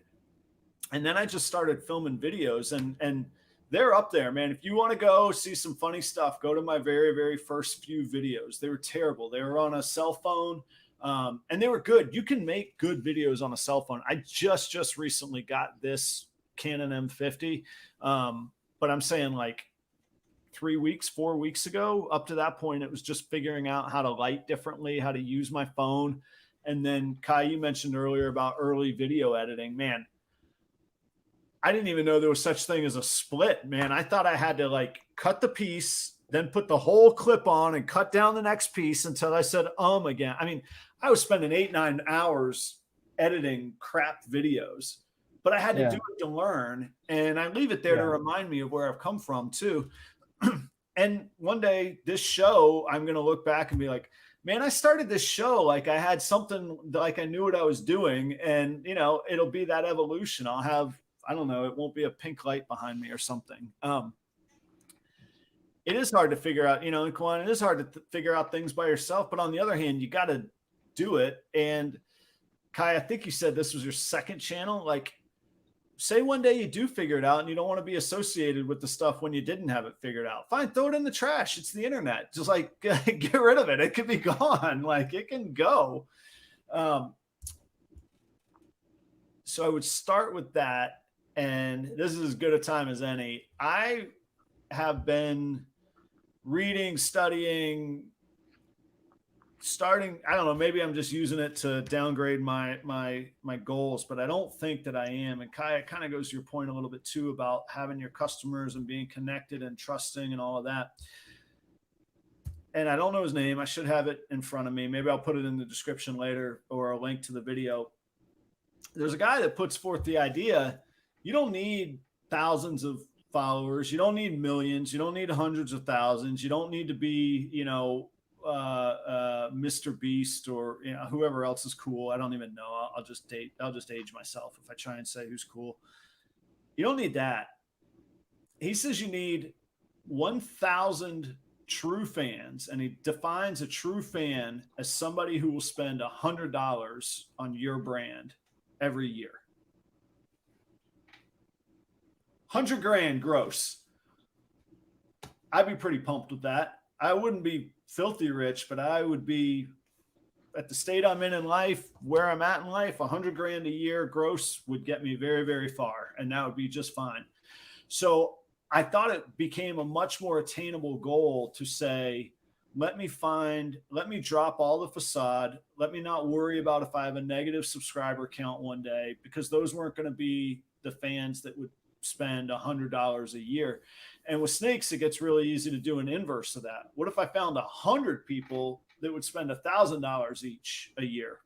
And then I just started filming videos, and they're up there, man. If you want to go see some funny stuff, go to my very, very first few videos. They were terrible. They were on a cell phone, and they were good. You can make good videos on a cell phone. I just recently got this Canon M50, but I'm saying like 3 weeks, 4 weeks ago. Up to that point, it was just figuring out how to light differently, how to use my phone. And then Kai, you mentioned earlier about early video editing. Man, I didn't even know there was such thing as a split, man. I thought I had to like cut the piece, then put the whole clip on and cut down the next piece until I said again. I mean, I was spending 8-9 hours editing crap videos, but I had to do it to learn. And I leave it there to remind me of where I've come from too. And one day this show, I'm going to look back and be like, man, I started this show like I had something, like I knew what I was doing. And, it'll be that evolution. I'll have, I don't know, it won't be a pink light behind me or something. It is hard to figure out, Kwan, it is hard to figure out things by yourself. But on the other hand, you got to do it. And Kai, I think you said this was your second channel. Like, say one day you do figure it out and you don't want to be associated with the stuff when you didn't have it figured out. Fine, throw it in the trash. It's the internet. Just like get rid of it. It could be gone. Like it can go. So I would start with that. And this is as good a time as any. I have been reading, studying, starting, I don't know, maybe I'm just using it to downgrade my goals, but I don't think that I am. And Kai, it kind of goes to your point a little bit too about having your customers and being connected and trusting and all of that. And I don't know his name. I should have it in front of me. Maybe I'll put it in the description later or a link to the video. There's a guy that puts forth the idea, you don't need thousands of followers. You don't need millions. You don't need hundreds of thousands. You don't need to be, Mr. Beast or whoever else is cool. I don't even know. I'll just age myself if I try and say who's cool. You don't need that. He says you need 1,000 true fans, and he defines a true fan as somebody who will spend $100 on your brand every year. 100 grand gross. I'd be pretty pumped with that. I wouldn't be filthy rich, but I would be at the state I'm in life, where I'm at in life. 100 grand a year gross would get me very, very far. And that would be just fine. So I thought it became a much more attainable goal to say, let me drop all the facade. Let me not worry about if I have a negative subscriber count one day, because those weren't going to be the fans that would spend $100 a year. And with snakes, it gets really easy to do an inverse of that. What if I found 100 people that would spend $1,000 each a year,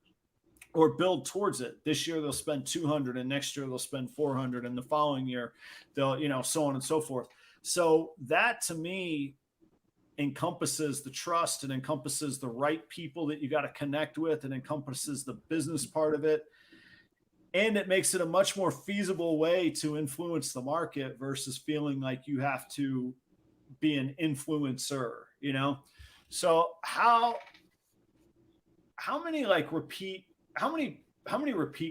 or build towards it? This year they'll spend 200, and next year they'll spend 400, and the following year they'll, so on and so forth. So that to me encompasses the trust, and encompasses the right people that you got to connect with, and encompasses the business part of it. And it makes it a much more feasible way to influence the market versus feeling like you have to be an influencer, So how many repeat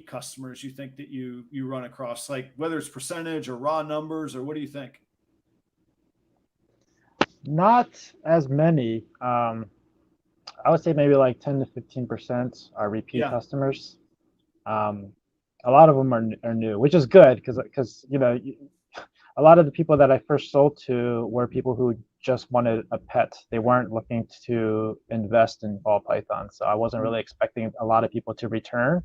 customers you think that you run across, like whether it's percentage or raw numbers, or what do you think? Not as many. I would say maybe like 10 to 15% are repeat customers. A lot of them are new, which is good because a lot of the people that I first sold to were people who just wanted a pet. They weren't looking to invest in ball pythons. So I wasn't really expecting a lot of people to return,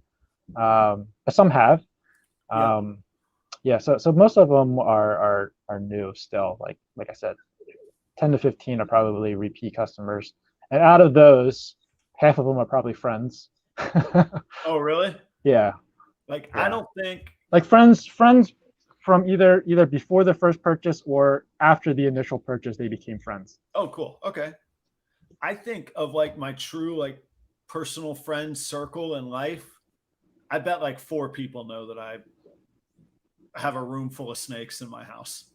but some have. So most of them are new still. Like I said, 10 to 15 are probably repeat customers, and out of those, half of them are probably friends. Oh, really? Yeah. I don't think like friends from either before the first purchase or after the initial purchase, they became friends. Oh, cool. Okay. I think of my true personal friend circle in life. I bet 4 people know that I have a room full of snakes in my house.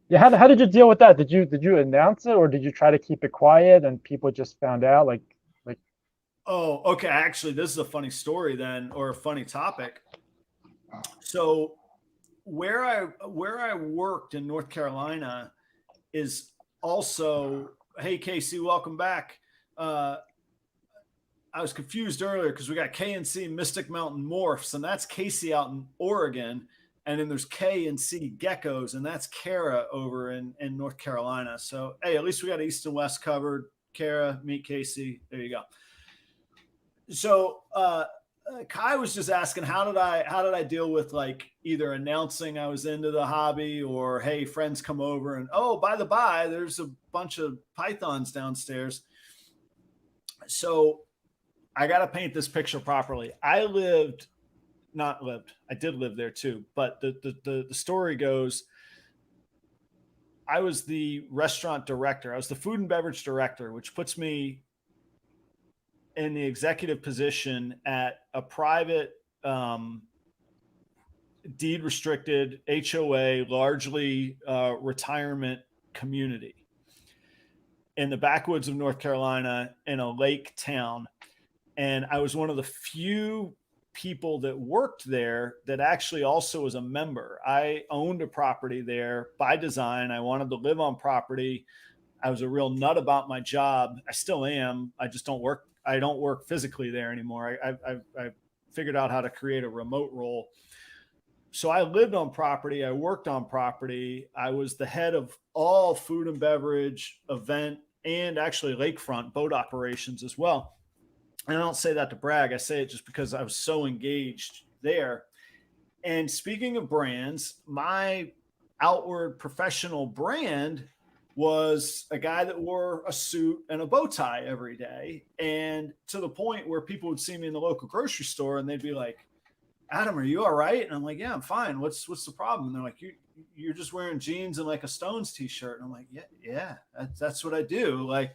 Yeah, how did you deal with that? Did you announce it, or did you try to keep it quiet and people just found out? Oh, okay. Actually, this is a funny story then, or a funny topic. So where I worked in North Carolina is also, hey, Casey, welcome back. I was confused earlier because we got KNC Mystic Mountain Morphs, and that's Casey out in Oregon. And then there's KNC Geckos, and that's Kara over in North Carolina. So, hey, at least we got East and West covered. Kara, meet Casey. There you go. So Kai was just asking, how did I deal with either announcing I was into the hobby, or hey, friends come over and, oh, by the by, there's a bunch of pythons downstairs. So I got to paint this picture properly. I did live there too, but the story goes, I was the restaurant director. I was the food and beverage director, which puts me in the executive position at a private, deed restricted HOA, largely retirement community in the backwoods of North Carolina, in a lake town. And I was one of the few people that worked there that actually also was a member. I owned a property there by design. I wanted to live on property. I was a real nut about my job. I still am. I just don't work physically there anymore. I figured out how to create a remote role. So I lived on property. I worked on property. I was the head of all food and beverage, event, and actually lakefront boat operations as well. And I don't say that to brag. I say it just because I was so engaged there. And speaking of brands, my outward professional brand was a guy that wore a suit and a bow tie every day. And to the point where people would see me in the local grocery store and they'd be like, Adam, are you all right? And I'm like, yeah, I'm fine. What's the problem? And they're like, you're just wearing jeans and a Stones t-shirt. And I'm like, yeah, that's what I do.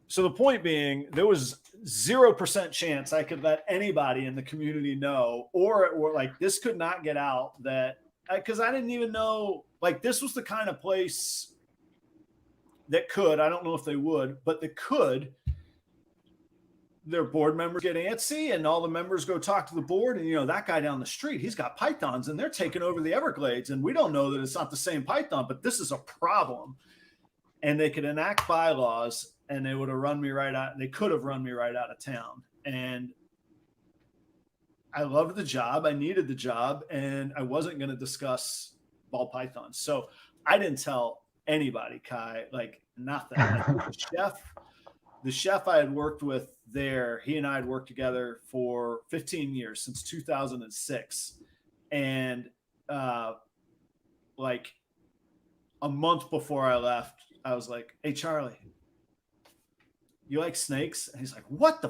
So the point being, there was 0% chance I could let anybody in the community know, or this could not get out, that because I didn't even know, this was the kind of place that could, I don't know if they would, but that could their board members get antsy and all the members go talk to the board. And, you know, that guy down the street, he's got pythons and they're taking over the Everglades. And we don't know that it's not the same python, but this is a problem. And they could enact bylaws and they would have run me right out. They could have run me right out of town. And I loved the job. I needed the job, and I wasn't going to discuss ball pythons. So I didn't tell anybody, Kai, like nothing. The chef I had worked with there, he and I had worked together for 15 years, since 2006. And like a month before I left, I was like, "Hey, Charlie, you like snakes?" And he's like, what?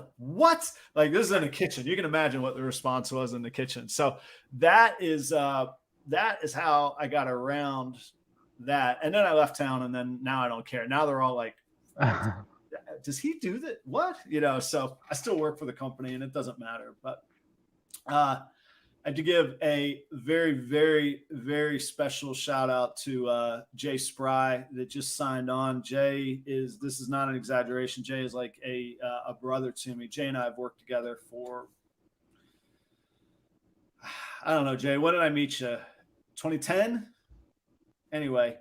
Like, this is in the kitchen. You can imagine what the response was in the kitchen. So that is how I got around that. And then I left town, and then now I don't care. Now they're all like, does he do that? What? You know, so I still work for the company and it doesn't matter. But I have to give a very, very, very special shout out to Jay Spry that just signed on. This is not an exaggeration. Jay is like a brother to me. Jay and I have worked together for, I don't know, Jay, when did I meet you? 2010? Anyway,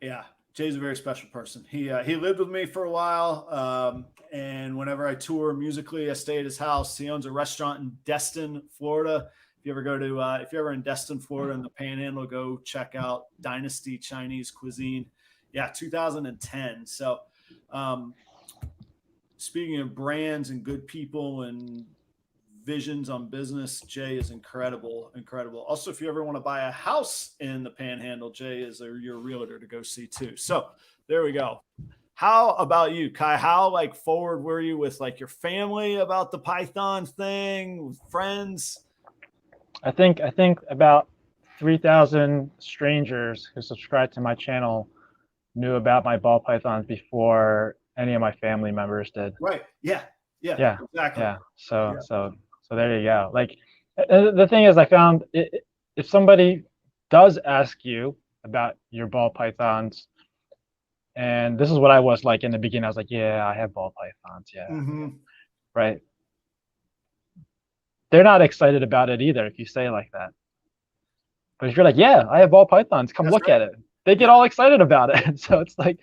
yeah, Jay's a very special person. He lived with me for a while. And whenever I tour musically, I stay at his house. He owns a restaurant in Destin, Florida. If you're ever in Destin, Florida, in the Panhandle, go check out Dynasty Chinese Cuisine. Yeah, 2010. So, speaking of brands and good people and visions on business, Jay is incredible. Also, if you ever want to buy a house in the Panhandle, Jay is your realtor to go see too. So there we go. How about you, Kai? How like forward were you with like your family about the Python thing, with friends? I think about 3,000 strangers who subscribed to my channel knew about my ball pythons before any of my family members did. Right. Yeah. Exactly. Yeah. So there you go. Like the thing is, I found if somebody does ask you about your ball pythons, and this is what I was like in the beginning, I was like, yeah, I have ball pythons. Yeah. Mm-hmm. Right. They're not excited about it either if you say like that. But if you're like, yeah, I have ball pythons, come look at it, they get all excited about it. So it's like,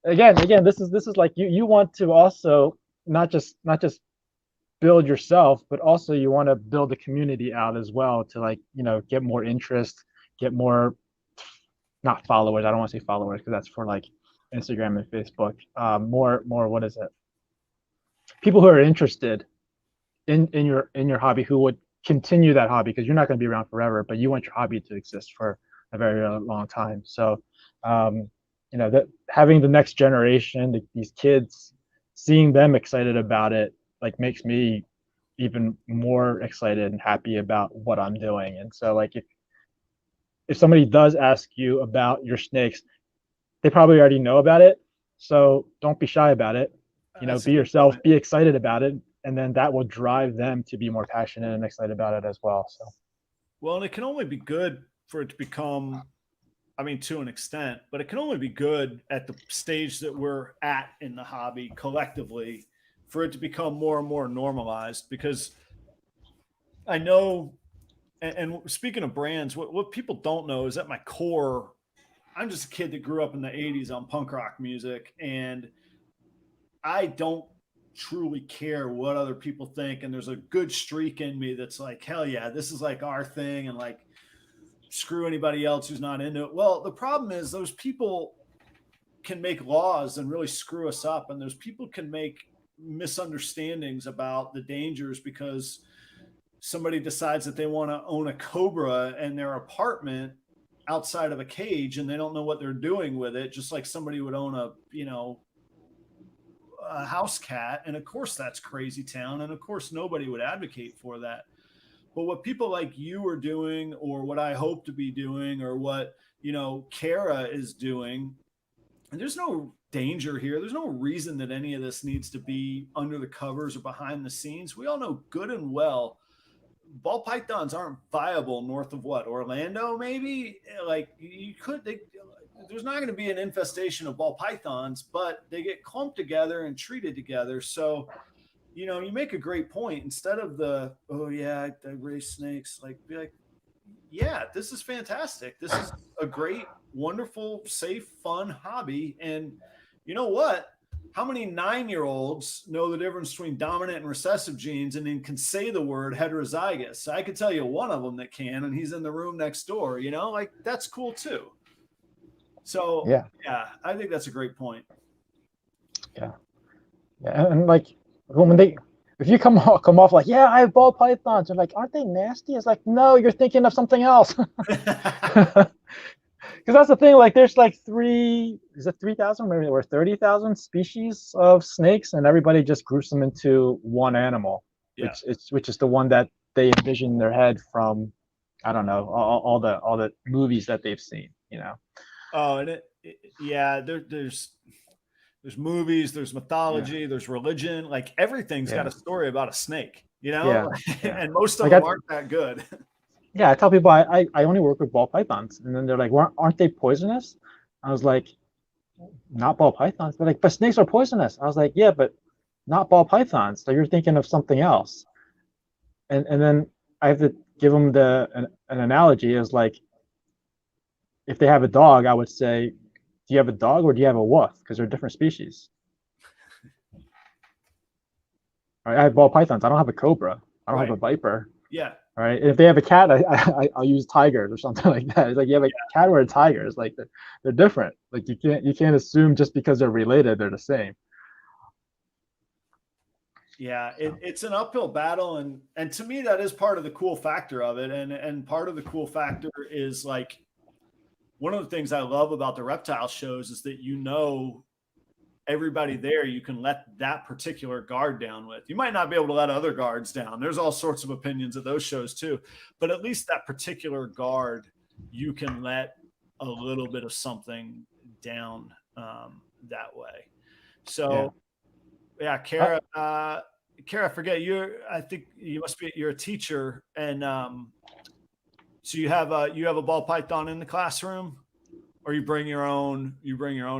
again, this is like you want to also not just build yourself, but also you want to build the community out as well to, like, you know, get more interest, get more, not followers. I don't want to say followers because that's for like Instagram and Facebook. More, what is it? People who are interested in your hobby, who would continue that hobby, because you're not going to be around forever, but you want your hobby to exist for a very long time. So, you know, that having the next generation, these kids, seeing them excited about it, like, makes me even more excited and happy about what I'm doing. And so, like, if somebody does ask you about your snakes, they probably already know about it. So don't be shy about it. You know, be yourself, be excited about it. And then that will drive them to be more passionate and excited about it as well. So, well, and it can only be good for it to become, I mean, to an extent, but it can only be good at the stage that we're at in the hobby collectively, for it to become more and more normalized. Because I know, and speaking of brands, what people don't know is at my core, I'm just a kid that grew up in the 80s on punk rock music, and I don't truly care what other people think. And there's a good streak in me that's like, hell yeah, this is like our thing, and like, screw anybody else who's not into it. Well, the problem is those people can make laws and really screw us up, and those people can make misunderstandings about the dangers because somebody decides that they want to own a cobra in their apartment outside of a cage, and they don't know what they're doing with it, just like somebody would own a house cat. And of course that's crazy town, and of course nobody would advocate for that. But what people like you are doing, or what I hope to be doing, or what, Kara is doing, and there's no danger here. There's no reason that any of this needs to be under the covers or behind the scenes. We all know good and well ball pythons aren't viable north of what, Orlando, maybe? Like, there's not going to be an infestation of ball pythons, but they get clumped together and treated together. So, you know, you make a great point. Instead of the, oh yeah, I raise snakes, like be like, yeah, this is fantastic. This is a great, wonderful, safe, fun hobby. And you know what? How many 9-year-olds know the difference between dominant and recessive genes and then can say the word heterozygous? I could tell you one of them that can, and he's in the room next door, you know, like that's cool too. So Yeah, I think that's a great point. yeah, and like when they, if you come off like, yeah, I have ball pythons, and like, aren't they nasty? It's like, no, you're thinking of something else. Because that's the thing. Like, there's like 3,000, maybe, or 30,000 species of snakes, and everybody just groups them into one animal, Yeah. which is the one that they envision in their head from, I don't know, all the movies that they've seen, you know. Oh, and there's movies, there's mythology, there's religion, like everything's got a story about a snake, you know, and most of them aren't that good. Yeah, I tell people I only work with ball pythons, and then they're like, well, aren't they poisonous? I was like, not ball pythons. They're like, but snakes are poisonous. I was like, yeah, but not ball pythons. So you're thinking of something else. And then I have to give them an analogy is like, if they have a dog, I would say, do you have a dog or do you have a wolf? Because they're different species. All right, I have ball pythons. I don't have a cobra. I don't have a viper. Yeah. All right. If they have a cat, I'll use tigers or something like that. It's like you have a cat or a tiger. It's like they're different. Like you can't assume just because they're related they're the same. Yeah, it's an uphill battle, and to me that is part of the cool factor of it, and part of the cool factor is like one of the things I love about the reptile shows is that you know everybody there you can let that particular guard down with. You might not be able to let other guards down. There's all sorts of opinions at those shows too, but at least that particular guard you can let a little bit of something down that way. So yeah, Kara, Kara, I forget I think you're a teacher, and so you have a ball python in the classroom, or you bring your own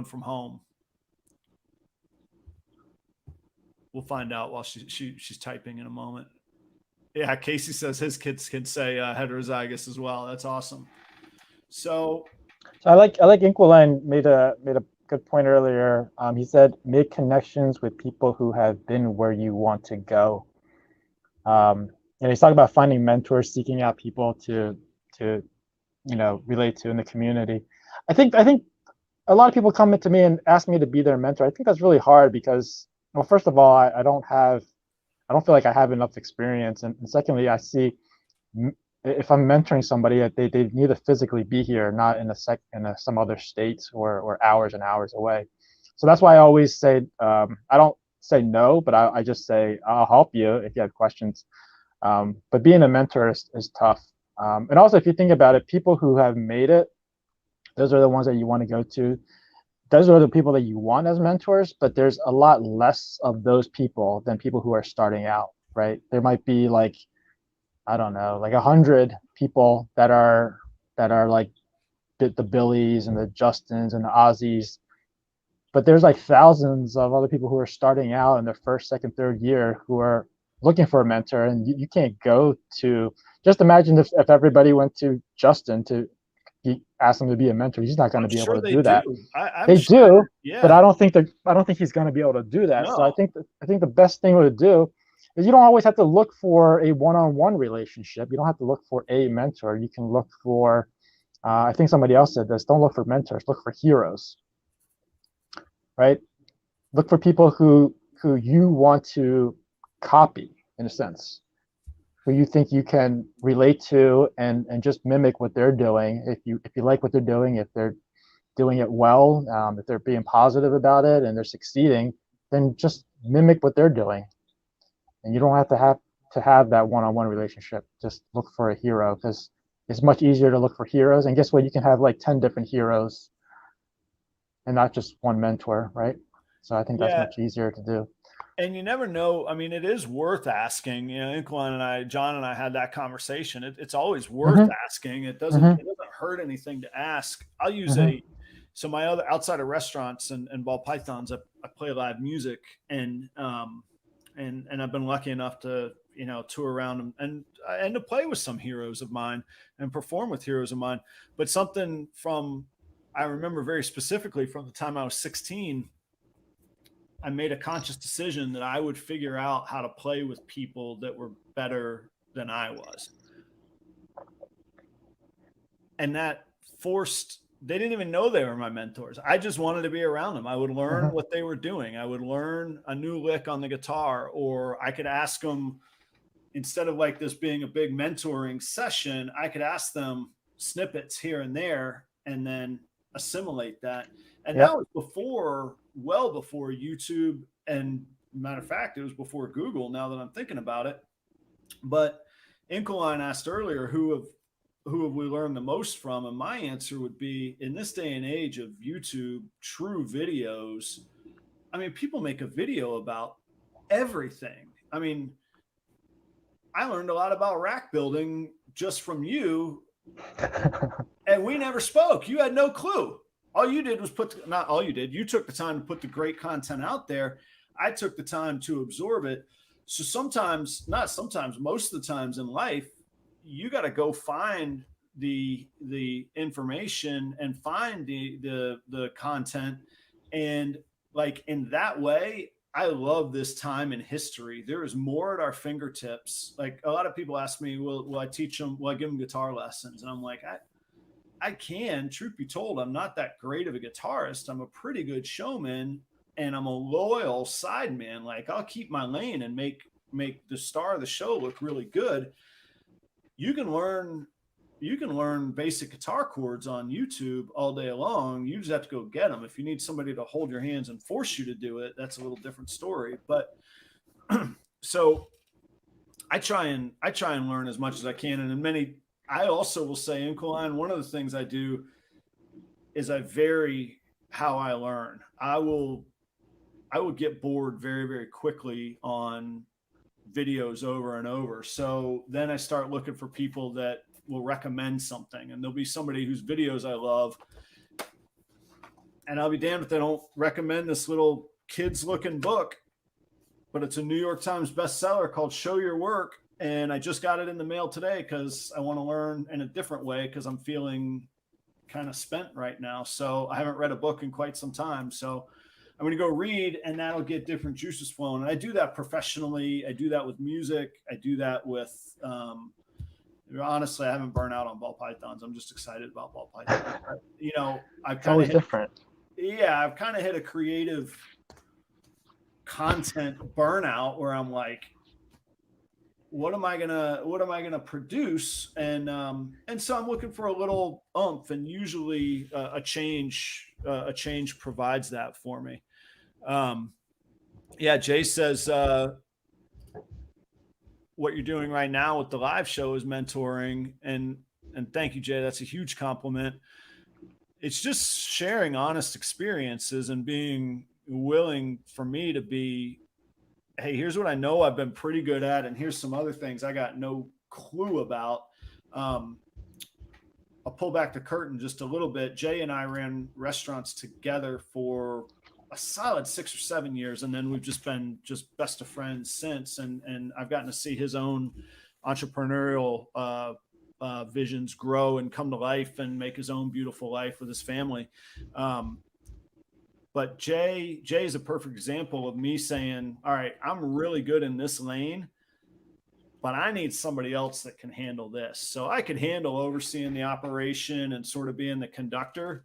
from home. We'll find out while she's typing in a moment. Yeah, Casey says his kids can say heterozygous as well. That's awesome. So I like Inquiline made a good point earlier. He said make connections with people who have been where you want to go. And he's talking about finding mentors, seeking out people to relate to in the community. I think a lot of people come to me and ask me to be their mentor. I think that's really hard because, well, first of all, I don't feel like I have enough experience, and secondly, I see if I'm mentoring somebody, they need to physically be here, not in some other state or hours and hours away. So that's why I always say I don't say no, but I just say I'll help you if you have questions. But being a mentor is tough. And also, if you think about it, people who have made it, those are the ones that you want to go to. Those are the people that you want as mentors, but there's a lot less of those people than people who are starting out, right? There might be like, I don't know, like 100 people that are like the Billies and the Justins and the Ozzies, but there's like thousands of other people who are starting out in their first, second, third year who are looking for a mentor, and you can't go to. Just imagine if everybody went to Justin to ask him to be a mentor. He's not going to be able to do that. They do, but I don't think he's going to be able to do that. No. So I think the best thing to do is you don't always have to look for a one-on-one relationship. You don't have to look for a mentor. You can look for, I think somebody else said this, don't look for mentors, look for heroes, right? Look for people who you want to copy, in a sense, who you think you can relate to and just mimic what they're doing. If you like what they're doing, if they're doing it well, if they're being positive about it and they're succeeding, then just mimic what they're doing. And you don't have to have that one-on-one relationship. Just look for a hero, because it's much easier to look for heroes. And guess what? You can have like 10 different heroes and not just one mentor, right? So I think that's much easier to do. And you never know. I mean, it is worth asking. You know, John and I had that conversation. It's always worth asking. It doesn't hurt anything to ask. I'll use So my other outside of restaurants and ball pythons, I play live music, and I've been lucky enough to, you know, tour around and to play with some heroes of mine and perform with heroes of mine. But something from, I remember very specifically from the time I was 16, I made a conscious decision that I would figure out how to play with people that were better than I was. And that forced, they didn't even know they were my mentors. I just wanted to be around them. I would learn what they were doing. I would learn a new lick on the guitar, or I could ask them, instead of like this being a big mentoring session, I could ask them snippets here and there and then assimilate that. And that was before, well before YouTube. And matter of fact, it was before Google, now that I'm thinking about it. But Inkoline asked earlier, who have we learned the most from? And my answer would be, in this day and age of YouTube, true videos, I mean, people make a video about everything. I mean, I learned a lot about rack building just from you, and we never spoke. You had no clue. All you did was not all you did. You took the time to put the great content out there. I took the time to absorb it. So sometimes, not sometimes, most of the times in life, you got to go find the information and find the content. And like, in that way, I love this time in history. There is more at our fingertips. Like, a lot of people ask me, will I teach them? Will I give them guitar lessons? And I'm like, I can. Truth be told, I'm not that great of a guitarist. I'm a pretty good showman, and I'm a loyal sideman. Like, I'll keep my lane and make the star of the show look really good. You can learn basic guitar chords on YouTube all day long. You just have to go get them. If you need somebody to hold your hands and force you to do it, that's a little different story. But so I try and learn as much as I can. And in many, I also will say, Inkoline, one of the things I do is I vary how I learn. I will get bored very, very quickly on videos over and over. So then I start looking for people that will recommend something, and there'll be somebody whose videos I love, and I'll be damned if they don't recommend this little kids looking book, but it's a New York Times bestseller called Show Your Work. And I just got it in the mail today because I want to learn in a different way, because I'm feeling kind of spent right now. So I haven't read a book in quite some time. So I'm going to go read, and that'll get different juices flowing. And I do that professionally. I do that with music. I do that with, honestly, I haven't burned out on ball pythons. I'm just excited about ball pythons. You know, It's always different. Yeah, I've kind of hit a creative content burnout where I'm like, what am I gonna produce? And so I'm looking for a little oomph, and usually a change provides that for me. Yeah, Jay says what you're doing right now with the live show is mentoring, and thank you, Jay. That's a huge compliment. It's just sharing honest experiences and being willing for me to be, hey, here's what I know I've been pretty good at, and here's some other things I got no clue about. I'll pull back the curtain just a little bit. Jay and I ran restaurants together for a solid 6 or 7 years, and then we've just been best of friends since. And I've gotten to see his own entrepreneurial visions grow and come to life and make his own beautiful life with his family. But Jay is a perfect example of me saying, all right, I'm really good in this lane, but I need somebody else that can handle this. So I could handle overseeing the operation and sort of being the conductor.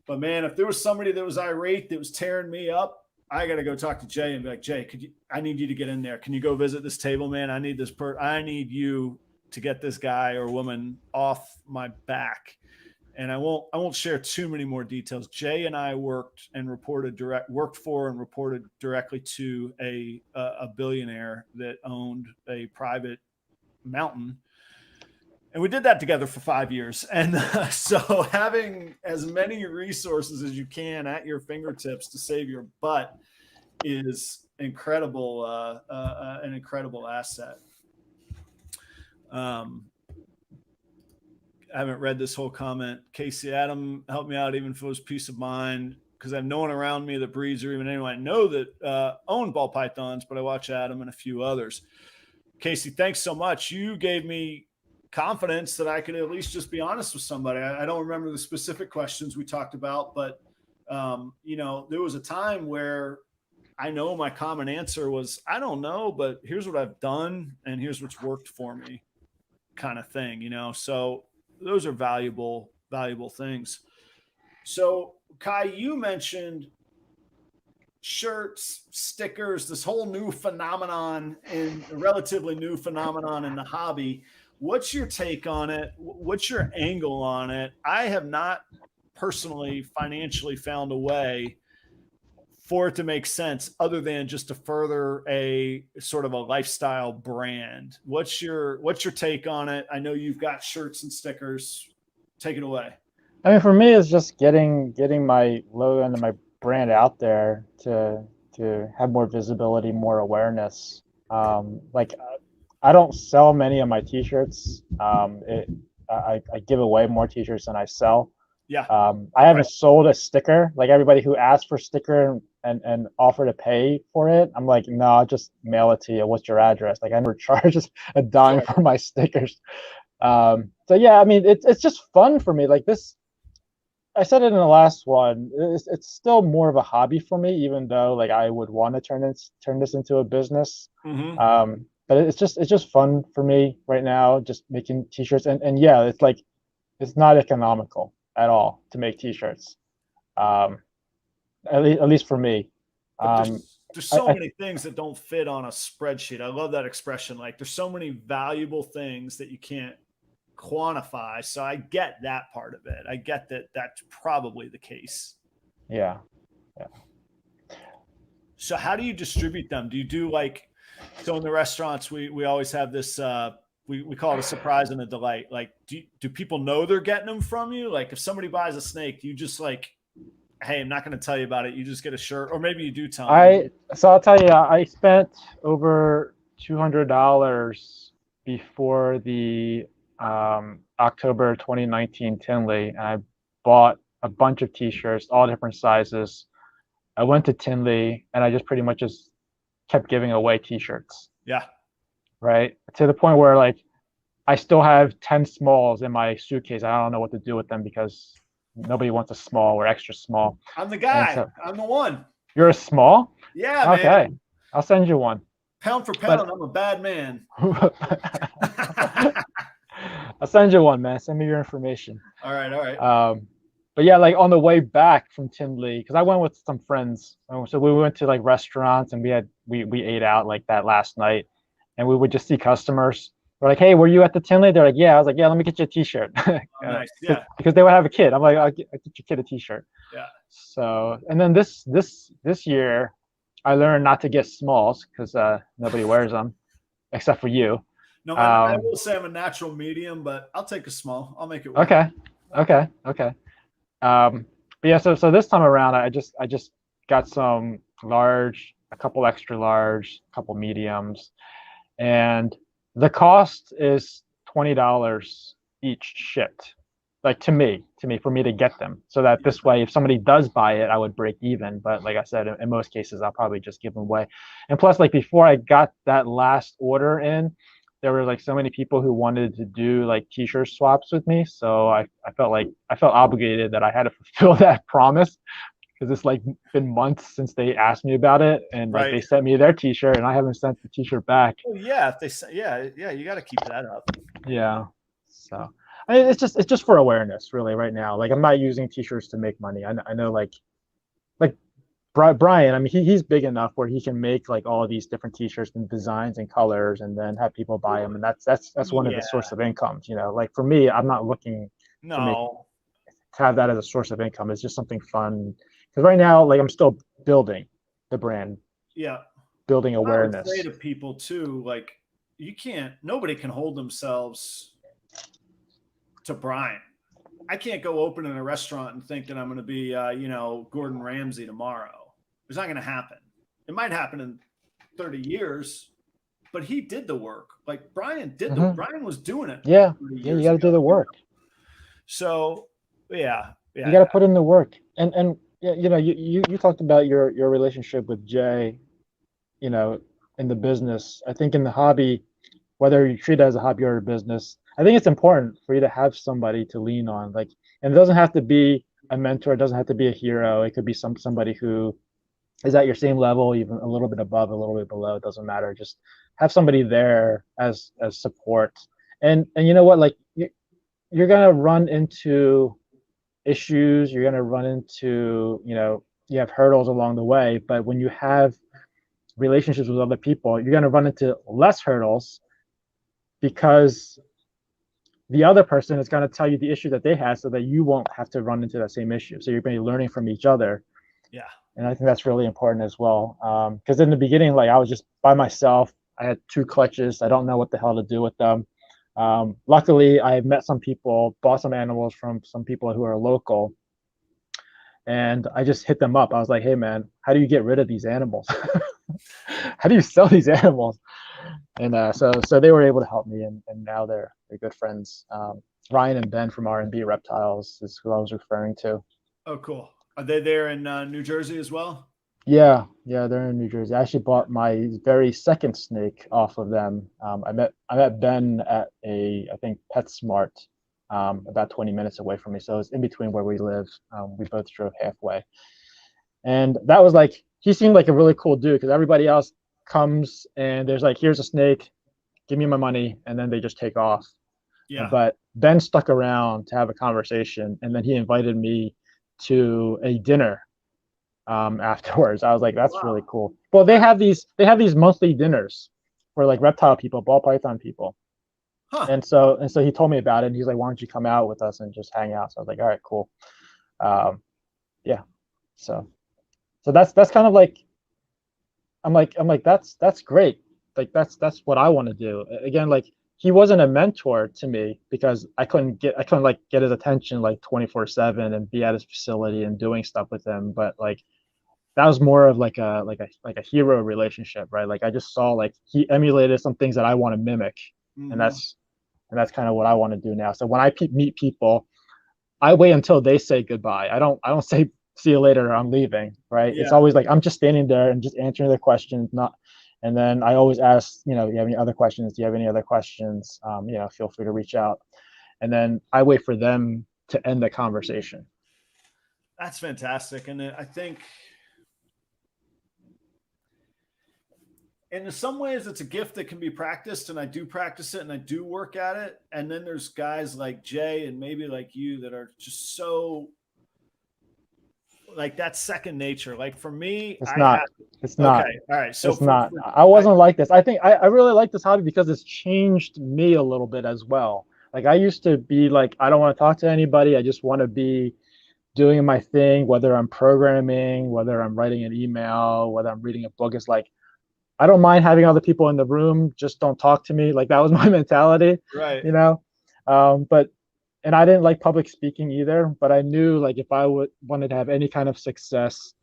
But man, if there was somebody that was irate, that was tearing me up, I got to go talk to Jay and be like, Jay, I need you to get in there. Can you go visit this table, man? I need I need you to get this guy or woman off my back. And I won't share too many more details. Jay and I worked for and reported directly to a billionaire that owned a private mountain. And we did that together for 5 years. And so having as many resources as you can at your fingertips to save your butt is incredible, an incredible asset. haven't read this whole comment. Casey, Adam, help me out even if it was peace of mind, because I have no one around me that breeds or even anyone I know that own ball pythons, but I watch Adam and a few others. Casey, thanks so much. You gave me confidence that I could at least just be honest with somebody. I don't remember the specific questions we talked about, but you know, there was a time where I know my common answer was, I don't know, but here's what I've done and here's what's worked for me, kind of thing, you know? So those are valuable things. So Kai, you mentioned shirts, stickers, this whole new phenomenon, and a relatively new phenomenon in the hobby. What's your take on it? What's your angle on it? I have not personally financially found a way for it to make sense other than just to further a sort of a lifestyle brand. What's your take on it? I know you've got shirts and stickers. Take it away. I mean, for me, it's just getting my logo and my brand out there to have more visibility, more awareness. Like, I don't sell many of my t-shirts. I give away more t-shirts than I sell. Yeah. I haven't sold a sticker. Like, everybody who asks for a sticker and offer to pay for it, I'm like, no, I'll just mail it to you. What's your address? Like, I never charge a dime for my stickers. So yeah, I mean, it's just fun for me. Like this, I said it in the last one. It's still more of a hobby for me, even though like I would want to turn this into a business. Mm-hmm. But it's just fun for me right now, just making t-shirts. And yeah, it's like, it's not economical at all to make t-shirts. At least for me. There's so many things that don't fit on a spreadsheet. I love that expression. Like, there's so many valuable things that you can't quantify. So I get that part of it. I get that that's probably the case. Yeah. So how do you distribute them? Do you do like, so in the restaurants, we always have this, we call it a surprise and a delight. Like, do people know they're getting them from you? Like, if somebody buys a snake, do you just like, hey, I'm not going to tell you about it, you just get a shirt, or maybe you do tell me? So I'll tell you, I spent over $200 before the October 2019 Tinley, and I bought a bunch of t-shirts, all different sizes. I went to Tinley and I just pretty much just kept giving away t-shirts. Yeah. Right. To the point where like I still have 10 smalls in my suitcase. I don't know what to do with them because nobody wants a small or extra small. I'm the guy. So, I'm the one. You're a small? Yeah, okay. Man. I'll send you one. Pound for pound, I'm a bad man. I'll send you one, man. Send me your information. All right. But yeah, like on the way back from Tinley, because I went with some friends, so we went to like restaurants and we ate out like that last night, and we would just see customers. They're like, "Hey, were you at the Tinley?" They're like, "Yeah." I was like, "Yeah, let me get you a t-shirt." Nice. Yeah. Because they would have a kid. I'm like, I'll get your kid a t-shirt. Yeah. So, and then this year, I learned not to get smalls because nobody wears them, except for you. No, I will say I'm a natural medium, but I'll take a small. I'll make it work. Okay. But yeah, so this time around, I just got some large, a couple extra large, a couple mediums, and the cost is $20 each shipped. Like for me to get them, so that this way, if somebody does buy it, I would break even. But like I said, in most cases, I'll probably just give them away. And plus, like before I got that last order in, there were like so many people who wanted to do like t-shirt swaps with me. So I felt obligated that I had to fulfill that promise, because it's like been months since they asked me about it, and like they sent me their t-shirt and I haven't sent the t-shirt back. Oh, yeah, if they say, yeah, you got to keep that up. Yeah. So I mean, it's just for awareness really right now. Like, I'm not using t-shirts to make money. I know like Brian, I mean, he's big enough where he can make like all of these different t-shirts and designs and colors and then have people buy them. And that's one of the source of incomes, you know. Like for me, I'm not looking to have that as a source of income. It's just something fun. Because right now, like, I'm still building the brand. Yeah. Building awareness. I would say to people too, like, nobody can hold themselves to Brian. I can't go open in a restaurant and think that I'm going to be, Gordon Ramsay tomorrow. It's not going to happen. It might happen in 30 years, but he did the work. Like Brian did Brian was doing it. Yeah. You got to do the work. So yeah. You got to put in the work. And you know, you talked about your relationship with Jay, you know, in the business. I think in the hobby, whether you treat it as a hobby or a business, I think it's important for you to have somebody to lean on. Like, and it doesn't have to be a mentor, it doesn't have to be a hero. It could be somebody who is at your same level, even a little bit above, a little bit below. It doesn't matter. Just have somebody there as support. And you know what? Like you're gonna run into issues. You're gonna run into, you know, you have hurdles along the way. But when you have relationships with other people, you're gonna run into less hurdles because the other person is going to tell you the issue that they have so that you won't have to run into that same issue. So you're going to be learning from each other. Yeah. And I think that's really important as well. Because in the beginning, like I was just by myself. I had 2 clutches. I don't know what the hell to do with them. Luckily, I met some people, bought some animals from some people who are local. And I just hit them up. I was like, hey, man, how do you get rid of these animals? How do you sell these animals? And so they were able to help me, and now they're good friends. Ryan and Ben from R&B Reptiles is who I was referring to. Oh, cool. Are they there in New Jersey as well? Yeah, they're in New Jersey. I actually bought my very second snake off of them. I met Ben at I think PetSmart, about 20 minutes away from me. So it's in between where we live. We both drove halfway, and that was like, he seemed like a really cool dude because everybody else comes and there's like, here's a snake, give me my money, and then they just take off. Yeah. But Ben stuck around to have a conversation, and then he invited me to a dinner afterwards. I was like, that's really cool. Well, they have these monthly dinners for like reptile people, ball python people. Huh. And so he told me about it, and he's like, why don't you come out with us and just hang out? So I was like, all right, cool. Yeah. So that's kind of like, I'm like that's great. Like that's what I want to do. Again, like he wasn't a mentor to me because I couldn't like get his attention like 24/7 and be at his facility and doing stuff with him. But like that was more of like a hero relationship, right? Like I just saw like he emulated some things that I want to mimic, Mm-hmm. and that's kind of what I want to do now. So when I meet people, I wait until they say goodbye. I don't say see you later, I'm leaving, right? Yeah. It's always like I'm just standing there and just answering their questions, not. And then I always ask, you know, do you have any other questions? Do you have any other questions? You know, feel free to reach out. And then I wait for them to end the conversation. That's fantastic. And I think in some ways it's a gift that can be practiced, and I do practice it and I do work at it. And then there's guys like Jay and maybe like you that are just so like that's second nature. Like for me, it's not. Okay. All right. So it's not. I wasn't like this. I think I really like this hobby because it's changed me a little bit as well. Like I used to be like, I don't want to talk to anybody. I just want to be doing my thing, whether I'm programming, whether I'm writing an email, whether I'm reading a book. It's like, I don't mind having other people in the room, just don't talk to me. Like that was my mentality, right? You know, and I didn't like public speaking either. But I knew like if I wanted to have any kind of success,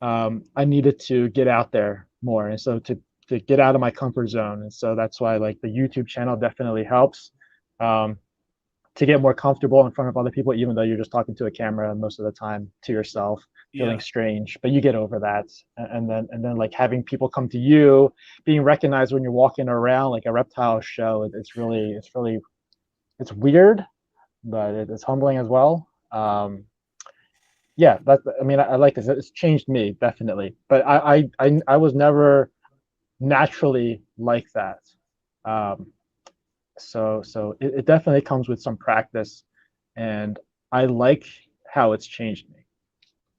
I needed to get out there more, and so to get out of my comfort zone. And so that's why like the YouTube channel definitely helps. To get more comfortable in front of other people, even though you're just talking to a camera most of the time to yourself, feeling strange, but you get over that. And then like having people come to you, being recognized when you're walking around like a reptile show, it's weird, but it's humbling as well. Yeah, I mean, I like this. It's changed me definitely, but I was never naturally like that. So it definitely comes with some practice, and I like how it's changed me.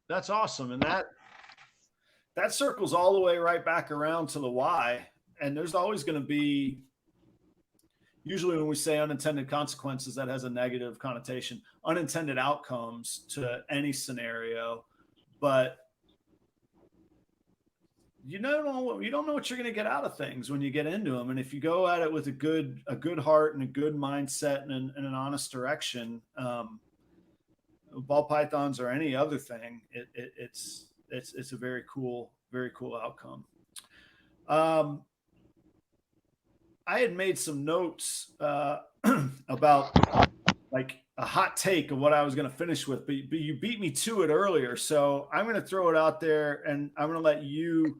That's awesome. And that circles all the way right back around to the why. And there's always going to be, usually when we say unintended consequences, that has a negative connotation, unintended outcomes to any scenario. But you don't know what you're going to get out of things when you get into them. And if you go at it with a good heart and a good mindset and an honest direction, ball pythons or any other thing, it's a very cool outcome. I had made some notes about like a hot take of what I was going to finish with, but you beat me to it earlier. So I'm going to throw it out there, and I'm going to let you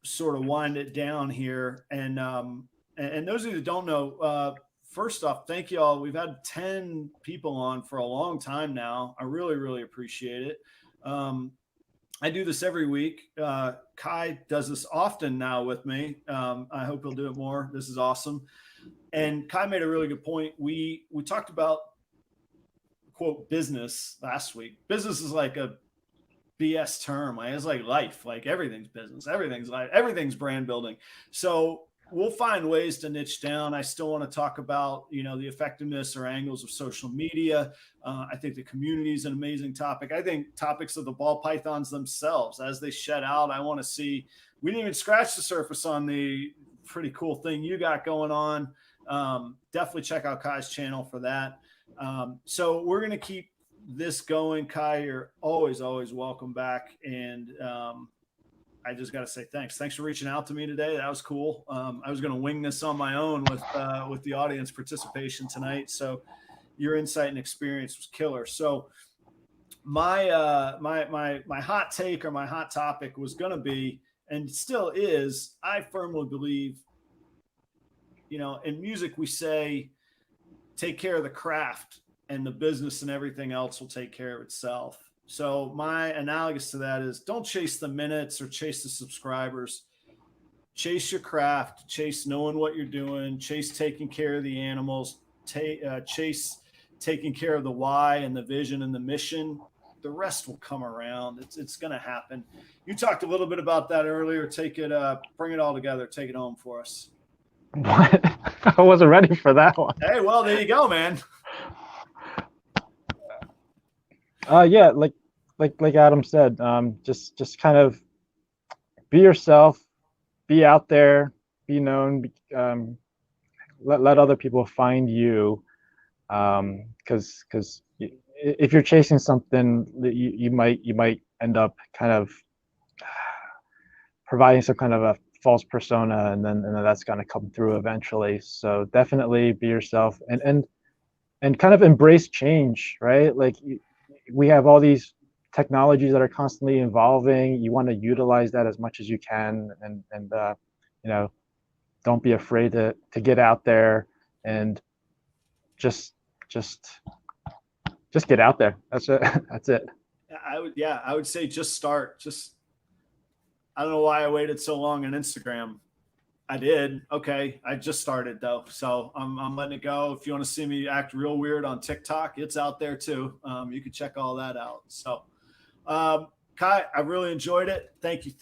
sort of wind it down here. And those of you that don't know, first off, thank you all. We've had 10 people on for a long time now. I really, really appreciate it. I do this every week. Kai does this often now with me. I hope he'll do it more. This is awesome. And Kai made a really good point. We talked about, quote, business last week. Business is like a BS term. Like, it's like life. Like, everything's business. Everything's life. Everything's brand building. So we'll find ways to niche down. I still want to talk about, you know, the effectiveness or angles of social media. I think the community is an amazing topic. I think topics of the ball pythons themselves, as they shed out, I want to see. We didn't even scratch the surface on the pretty cool thing you got going on. Definitely check out Kai's channel for that. So we're going to keep this going. Kai, you're always welcome back. And I just got to say thanks. Thanks for reaching out to me today. That was cool. I was going to wing this on my own with the audience participation tonight. So your insight and experience was killer. So my hot take or my hot topic was going to be, and still is, I firmly believe, you know, in music, we say, take care of the craft and the business and everything else will take care of itself. So my analogous to that is, don't chase the minutes or chase the subscribers. Chase your craft, chase knowing what you're doing, chase taking care of the animals, chase taking care of the why and the vision and the mission. The rest will come around. It's going to happen. You talked a little bit about that earlier. Bring it all together. Take it home for us. What? I wasn't ready for that one. Hey, well, there you go, man. Yeah, like Adam said, just kind of be yourself, be out there, be known, let other people find you, because if you're chasing something, you might end up kind of providing some kind of a false persona, and then that's going to come through eventually. So definitely be yourself, and kind of embrace change, right? Like, we have all these technologies that are constantly evolving. You want to utilize that as much as you can, and you know, don't be afraid to get out there and just get out there. That's it. That's it. I would say just start. I don't know why I waited so long on Instagram. I did. Okay. I just started though. So I'm letting it go. If you want to see me act real weird on TikTok, it's out there too. You can check all that out. So, Kai, I really enjoyed it. Thank you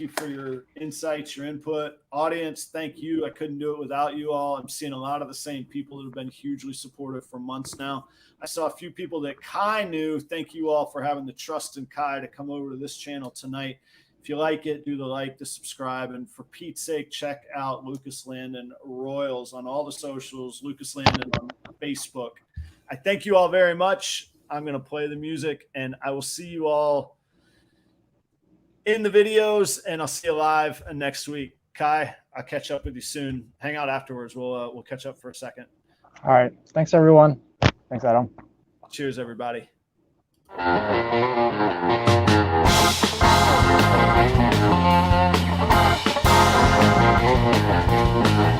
for your insights, your input. Audience, thank you. I couldn't do it without you all. I'm seeing a lot of the same people that have been hugely supportive for months now. I saw a few people that Kai knew. Thank you all for having the trust in Kai to come over to this channel tonight. If you like it, do the like, the subscribe, and for Pete's sake, check out Lucas Landon Royals on all the socials, Lucas Landon on Facebook. I thank you all very much. I'm going to play the music, and I will see you all in the videos, and I'll see you live next week. Kai, I'll catch up with you soon. Hang out afterwards. We'll catch up for a second. All right. Thanks, everyone. Thanks, Adam. Cheers, everybody. Thank you.